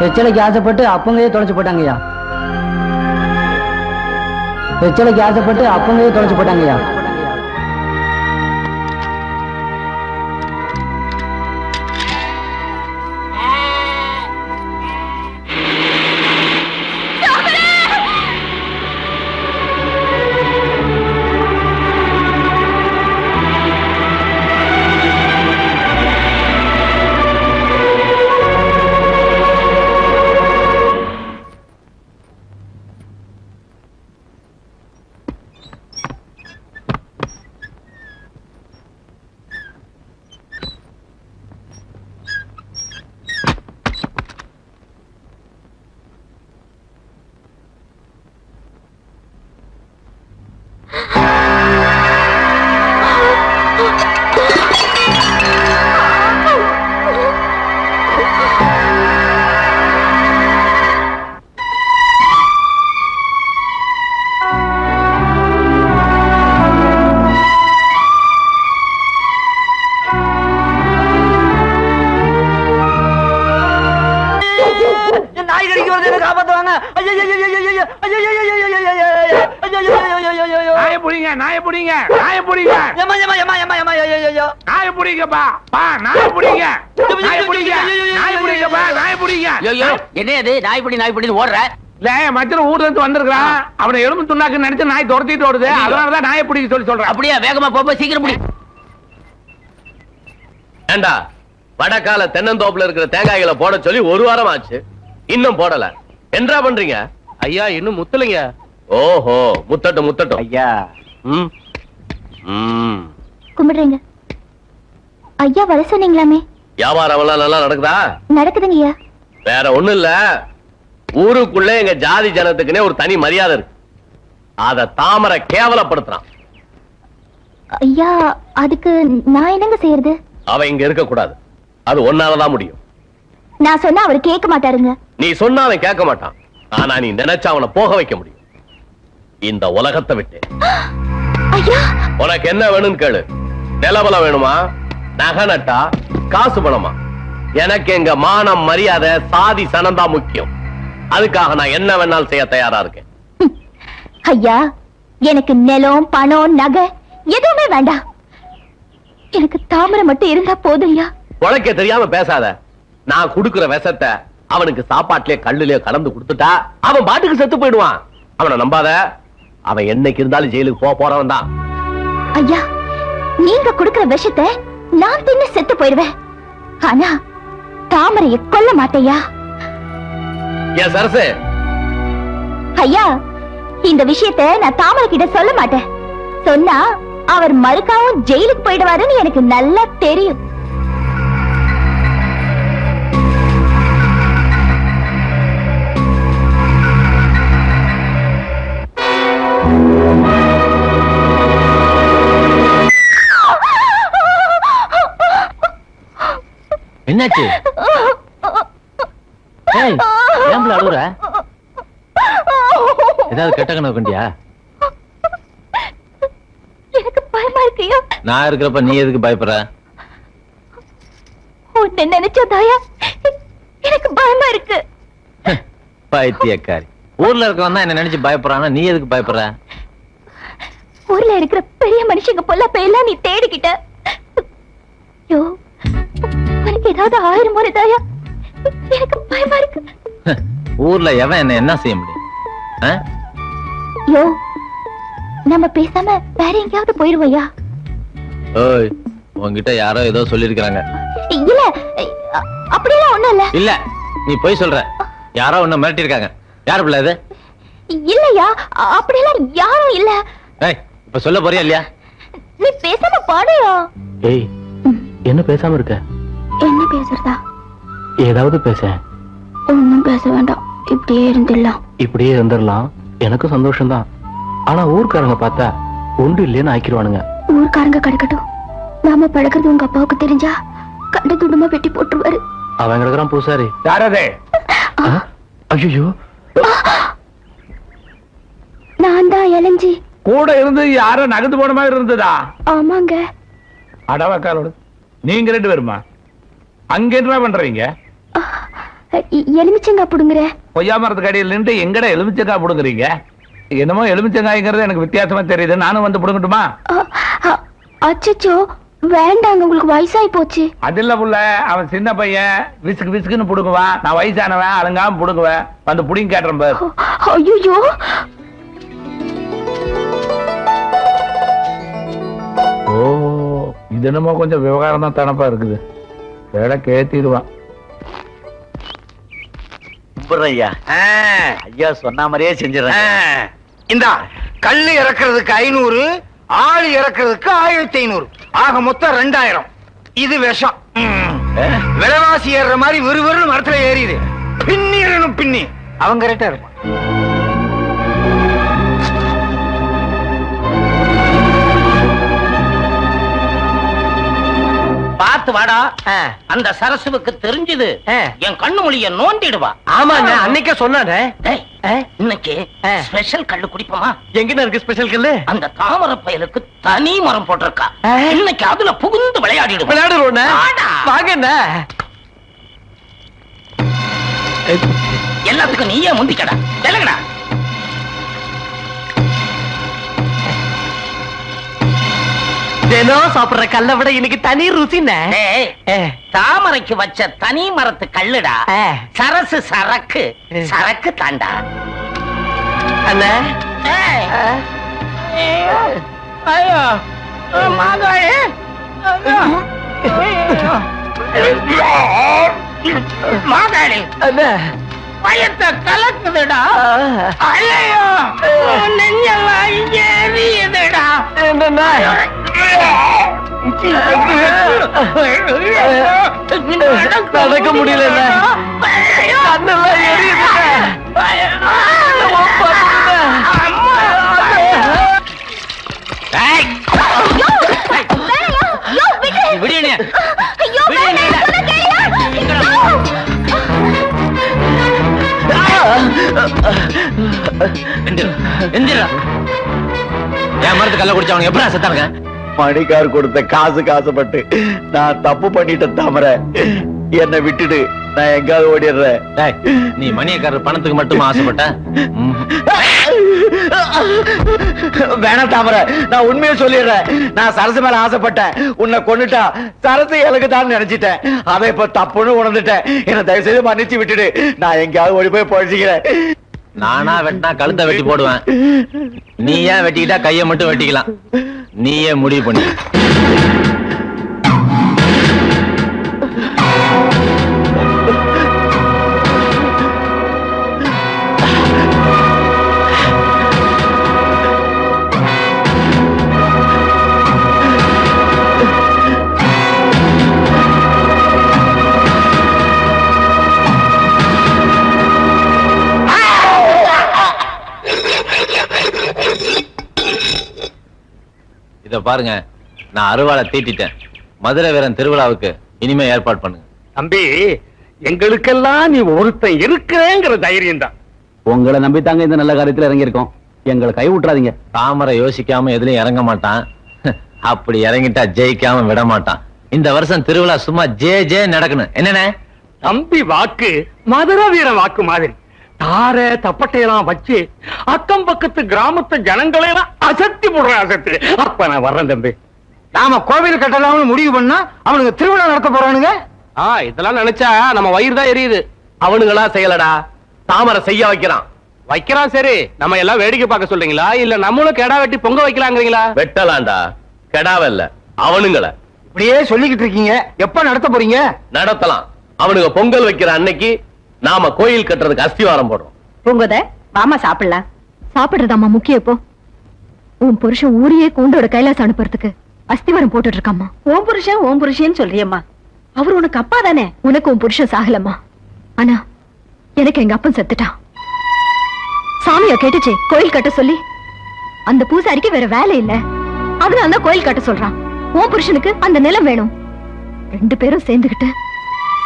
எச்சலைக்கு ஆசைப்பட்டு அப்பங்கையே தொலைச்சு போட்டாங்கய்யா. எச்சலைக்கு ஆசைப்பட்டு அப்பங்கையே தொலைச்சு போட்டாங்கய்யா. நாய பிடிங்க நாய பிடிங்கப்பா பா நாய பிடிங்க நாய பிடிங்க நாய பிடிங்கப்பா நாய பிடிங்க என்ன அது நாய்படி ஓடுற இல்ல மச்சன் ஊர்ல இருந்து வந்திருக்கான் அவனை எலும்பு துண்ணாக்கு நினைச்சு நாய் துரத்திட்டு ஓடுது அதனாலதான் நாய பிடிக்க சொல்லி சொல்றேன் அப்படியே வேகமா போப்ப சீக்கிரம் பிடி ஏண்டா வடக்கால தென்னந்தோப்புல இருக்கிற தேங்காய்களை போட சொல்லி ஒரு வாரம் ஆச்சு இன்னும் போடல என்னடா பண்றீங்க ஐயா இன்னும் முத்தலைங்க. ஓஹோ முத்தட்டும் ஐயா. கும்பிடுறீங்க ஐயா. வர சொன்னீங்களாமே வியாபாரம் எல்லாம் நல்லா நடக்குதா? நடக்குதுங்க ஐயா. வேற ஒண்ணும் இல்ல, ஊருக்குள்ள எங்க ஜாதி ஜனத்துக்குன்னே ஒரு தனி மரியாதை இருக்கு. அத தாமரை கேவலப்படுத்துறான். ஐயா அதுக்கு நான் என்னங்க செய்யறது? அவ இங்க இருக்க கூடாது, அது ஒன்னாலதான் முடியும். நான் சொன்னா அவர் கேட்க மாட்டாருங்க. நீ சொன்னா அவன் கேட்க மாட்டான், ஆனா நீ நினைச்சா அவனை போக வைக்க முடியும் இந்த உலகத்தை விட்டு. உனக்கு என்ன வேணும்னு கேளு. நிலபலம் வேணுமா, நகை நட்டா, காசு பணமா? எனக்கு எங்க மானம் மரியாதை சாதி சனந்தா முக்கியம். அதுக்காக நான் என்ன வேணாலும் செய்ய தயாரா இருக்கேன். ஐயா எனக்கு நிலம் பணம் நகை எதுவுமே வேண்டாம். எனக்கு தாமரை மட்டும் இருந்தா போதும் ஐயா. உழைக்க தெரியாம பேசாத. நான் குடுக்கிற விஷத்தை அவனுக்கு சாப்பாட்டிலே கல்லுலயே கலந்து கொடுத்துட்டா அவன் பாட்டுக்கு செத்து போயிடுவான். அவனை நம்பாத, அவன் என்னைக்கு இருந்தாலும் ஜெயிலுக்கு போறவன் தான். ஐயா நீங்க குடுக்கிற விஷத்தை நான் தின்னு செத்து போயிடுவேன், ஆனா தாமரையை கொல்ல மாட்டேயா. என் சரசு ஐயா இந்த விஷயத்தை நான் தாமரை கிட்ட சொல்ல மாட்டேன். சொன்னா அவர் மறுக்காவும் ஜெயிலுக்கு போயிடுவாருன்னு எனக்கு நல்லா தெரியும். என்னாச்சு? ஏன் அழுகுற? ஏதாவது கெட்ட கனவு கண்டியா? எனக்கு பயமா இருக்கியா? நான் இருக்கிறப்ப நீ எதுக்கு பயப்படுற? உன்னை நினைச்சதாயா எனக்கு பயமா இருக்கு. பைத்தியக்காரி. ஊர்ல இருக்கவன் தான் என்ன நினைச்சு பயப்படுறானா, நீ எதுக்கு பயப்படுற? ஊர்ல இருக்கிற பெரிய மனுஷங்க போல எல்லாம் நீ தேடிக்கிட்ட. யோ உனக்கு ஏதாவது ஆயிரம் முறை தாயா, எனக்கு பயமா இருக்கு. ஊர்ல எவன் என்ன செய்ய முடியும்? யோ நம்ம பேசாம வேற எங்கேயாவது போயிருவோயா? ஓய் உன்கிட்ட யாரோ ஏதோ சொல்லிருக்காங்க. இல்ல அப்படியெல்லாம் ஒண்ணும் இல்ல. இல்ல நீ போய் சொல்ற. யாரோ உன்னை மிரட்டி இருக்காங்க. யாரு பிள்ளை இது? இல்லையா அப்படியெல்லாம் யாரும் இல்ல. ஏய் இப்ப சொல்ல போறியா இல்லையா? நீ பேசாம பாடுயா. ஏய் என்ன பேசாம இருக்க? என்ன பேசுறதா? ஏதாவது பேச. ஒண்ணும் பேச வேண்டாம், இப்படியே இருந்துடலாம். இப்படியே இருந்துடலாம், எனக்கு சந்தோஷம்தான். ஆனா ஊர்க்காரங்க பார்த்தா ஒன்று இல்லைன்னு ஆக்கிடுவானுங்க. ஊர்க்காரங்க கிடைக்கட்டும், நாம பழகிறது உங்க அப்பாவுக்கு தெரிஞ்சா கண்ட துண்டமா வெட்டி போட்டுருவாரு. அவன் கிடக்குறான் பூசாரி. யாரதே? ஐயோ நான் தான் இளஞ்சி. கூட இருந்து யாரோ நகர்ந்து போன மாதிரி இருந்ததா? ஆமாங்க. அடவக்காலோடு நீங்க ரெண்டு பேருமா அங்க என்ன பண்றீங்க? எலுமிச்சங்காய் புடுங்குற. கொய்யா மரத்துக்கு அடியில் நின்று எங்கட எலுமிச்சங்காய் புடுங்குறீங்க? என்னமோ எலுமிச்சங்காய்ங்கிறது எனக்கு வித்தியாசமா தெரியுது, நானும் வந்து புடுங்கட்டுமா? அச்சச்சோ வேண்டாங்க, உங்களுக்கு வயசாகி போச்சு. அது இல்ல புள்ள, அவன் சின்ன பையன், விசுக்கு விசுக்குன்னு புடுங்குவான். நான் வயசானவன், அழுங்காம புடுங்குவேன். வந்து புடிங்க கேட்டுறேன் பாரு. ஐயோ ஓ இது என்னமோ கொஞ்சம் விவகாரம் தான் தனப்பா இருக்குது. வேலை கேத்திடுவான். ஐயா ஐயா சொன்ன மாதிரியே செஞ்சிடறேன். இந்த கல்லு இறக்குறதுக்கு 500, ஆள் இறக்குறதுக்கு 1500, ஆக மொத்தம் 2000. இது விஷம். விலைவாசி ஏறுற மாதிரி விறுவிறுன்னு மரத்துல ஏறிது. பின்னிடணும் பின்னி. அவங்க கரெக்டா இருப்பான். பார்த்து வாடா. அந்த சரசுவுக்கு தெரிஞ்சது என் கண்ணு மொழிய நோண்டிடுவா. ஆமாண்ணே, அன்னைக்கே சொன்னானே. இன்னைக்கு ஸ்பெஷல் கல்லு குடிப்போமா? எங்கன்னு இருக்கு ஸ்பெஷல் கல்லு? அந்த தாமரை பயலுக்கு தனி மரம் போட்டிருக்கா. இன்னைக்கு அதுல புகுந்து விளையாடிடுவோம். விளையாடுறோம். வாங்க. எல்லாத்துக்கும் நீயே முந்திக்கடா. தெலுங்கடா. தினம் சாப்பிடுற கல்லை விட இன்னைக்கு தனி ருசிண்ணே. தாமரைக்கு வச்ச தனி மரத்து கல்லுடா. சரசு சரக்கு சரக்கு தாண்டா அண்ணா. ஐயோ மாங்காயே மாங்காளி பயத்தை கலக்குதுடா. ஐயோ நெஞ்செல்லாம் இங்க எரியுதுடா. நடக்க முடியல, கண்ணெல்லாம் எரியுது. என் மரத்து கல்ல குடிச்சவங்க எப்படி செத்தாங்க? மணிக்கார் கொடுத்த காசுக்கு ஆசைப்பட்டு நான் தப்பு பண்ணிட்டேன் தாமரை. என்னை விட்டுடு, நான் எங்காவது ஓடிடுறேன். நீ மணியக்காரர் பணத்துக்கு மட்டும் ஆசைப்பட்ட? வேணாம் தாமரை, நான் உண்மையை சொல்லிடுறேன். நான் சரசு மேல ஆசைப்பட்டேன். உன்னை கொன்னுட்டா சரசு எனக்கு தான் நினைச்சிட்டேன். அதை இப்ப தப்புன்னு உணர்ந்துட்டேன். என்ன தயவு செய்து மன்னிச்சு விட்டுடு. நான் எங்கேயாவது ஓடி போய் பழிச்சுக்கிறேன். நானா வெட்டினா கழுத்தை வெட்டி போடுவேன். நீயே வெட்டிக்கிட்டா கைய மட்டும் வெட்டிக்கலாம். நீயே முடிவு பண்ணி. இத பாருங்க, நான் அருவாளை தீட்டிட்டேன். மதுரை வீரன் திருவிழாவுக்கு இனிமே ஏற்பாடு பண்ணுங்க. தம்பி, எங்களுக்கெல்லாம் நீ ஒருத்தன் இருக்கிறேங்கிற தைரியம் தான். உங்களை நம்பித்தாங்க இந்த நல்ல காரியத்துல இறங்கி இருக்கோம். எங்களை கை விட்டுறாதீங்க. தாமரை யோசிக்காம எதுலயும் இறங்க மாட்டான். அப்படி இறங்கிட்டா ஜெயிக்காம விட மாட்டான். இந்த வருஷம் திருவிழா சும்மா ஜே நடக்கணும். என்னண்ணே? தம்பி வாக்கு மதுரை வீர வாக்கு மாதிரி தார தப்பட்டையெல்லாம் வச்சு அக்கம் பக்கத்து கிராமத்து ஜனங்களெல்லாம் அசத்தி போடுற அசத்து. அப்ப நான் வர்றேன் தம்பி. நாம கோவில் கட்டலாம்னு முடிவு பண்ணா அவனுக்கு திருவிழா நடத்த போறானுங்க. இதெல்லாம் நினைச்சா நம்ம வயிறு தான் எரியுது. அவனுங்களா செய்யலடா, தாமரை செய்ய வைக்கிறான். சரி, நம்ம எல்லாம் வேடிக்கை பார்க்க சொல்றீங்களா இல்ல நம்மளும் கெடா வெட்டி பொங்க வைக்கலாங்கிறீங்களா? வெட்டலாம்டா, கெடாவ இல்ல அவனுங்கள. இப்படியே சொல்லிக்கிட்டு இருக்கீங்க, எப்ப நடத்த போறீங்க? நடத்தலாம். அவனுங்க பொங்கல் வைக்கிற அன்னைக்கு நாம கோயில் கட்டுறதுக்கு அஸ்திவாரம் போடுறோம். பூங்கோத, வாமா சாப்பிடலாம். சாப்பிடுறதாம்மா முக்கியம். இப்போ உன் புருஷன் ஊரையே கூண்டோட கைலாசம் அனுப்புறதுக்கு அஸ்திவாரம் போட்டுட்டு இருக்காமா. ஓம் புருஷன் சொல்றியம்மா. அவர் உனக்கு அப்பா தானே? உனக்கு உன் புருஷன் சாகலம்மா. ஆனா எனக்கு எங்க அப்பன் செத்துட்டான். சாமியா கேட்டுச்சு கோயில் கட்ட சொல்லி. அந்த பூசாரிக்கு வேற வேலை இல்ல, அதனால கோயில் கட்ட சொல்றான். உன் புருஷனுக்கு அந்த நிலம் வேணும். 2 பேரும் சேர்ந்துகிட்டு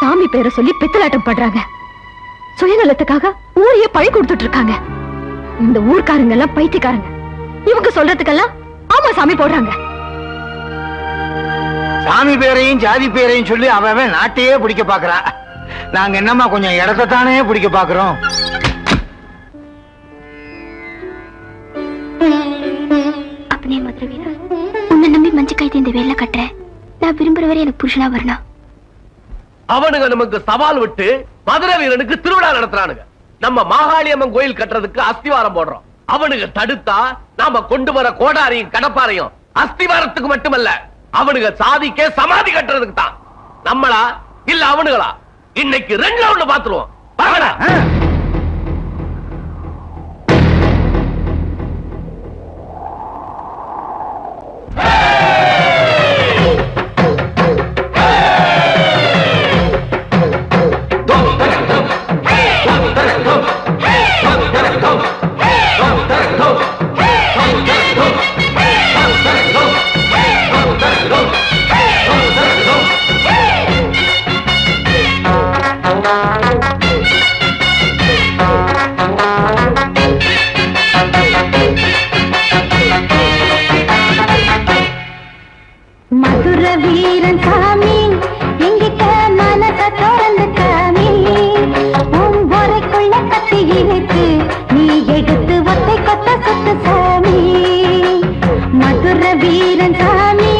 சாமி பேரை சொல்லி பித்தலாட்டம் பண்றாங்க. சுயநலத்துக்காக ஊரையே பழி கொடுத்துட்டு இருக்காங்க. இந்த ஊர்க்காரங்க எல்லாம் பைத்தியக்காரங்க. இவங்க சொல்றதுக்கெல்லாம் ஆமா சாமி போடுறாங்க. சாமி பேரையும் ஜாதி பேரையும் சொல்லி அவன் நாட்டையே பிடிக்க பாக்குறான். நாங்க என்னமா கொஞ்சம் இடத்தானே பிடிக்க பாக்குறோம். அப்பனே மதுரை வீரா, உன்னை நம்பி மஞ்ச கைது இந்த வேலை கட்டுறேன். நான் விரும்புறவரை எனக்கு புருஷனா வரணும். அவனுங்க நமக்கு சவால் விட்டு மதுரை வீரனுக்கு திருவிழா நடத்துறானுங்க. நம்ம மாகாளியம்மன் கோயில் கட்டுறதுக்கு அஸ்திவாரம் போடுறோம். அவனுங்க தடுத்தா நாம கொண்டு வர கோடாரியும் கடப்பாரையும் அஸ்திவாரத்துக்கு மட்டுமல்ல, அவனுங்க சாதிக்கே சமாதி கட்டுறதுக்கு தான். நம்மளா இல்ல அவனுங்களா? இன்னைக்கு 2 ரவுண்ட் பாத்துருவோம். வாங்கடா. மதுரை வீரன் சாமி, எங்கிட்ட மனச திறந்து சாமி. உன் கத்தி இருக்கு, நீ எடுத்து ஒத்தை கொத்த சுத்து சாமி. மதுரை வீரன் சாமி,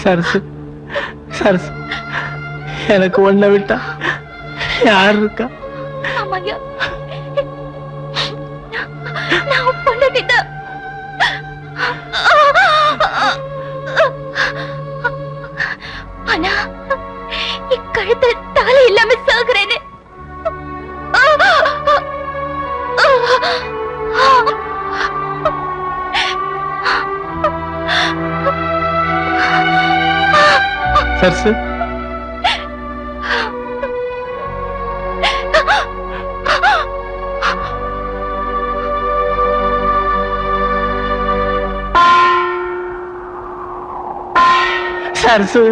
சரசு சரசு, எனக்கு ஒன்ன விட்டா யார் இருக்கா? ஆமாய்யா, நான் பொண்ணுகிட்ட ஆனா கழுத்து தாலி இல்லாம சாகுறேன்னு சரசு, சரசு,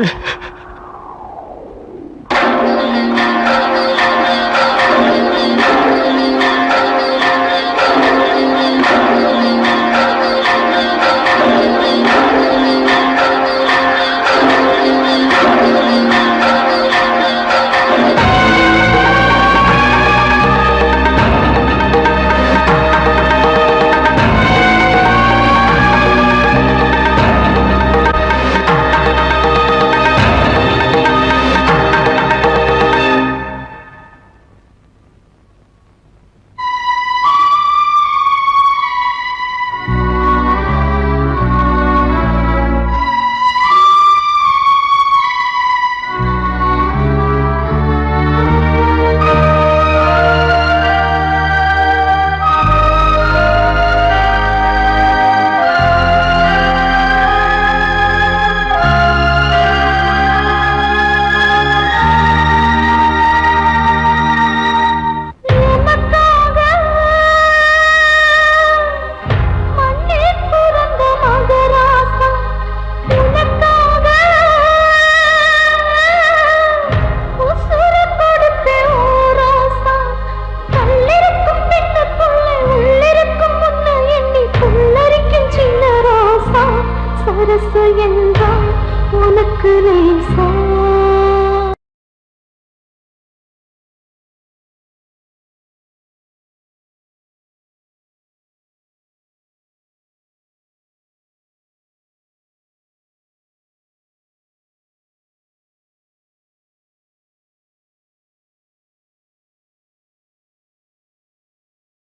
உனக்கு நேசா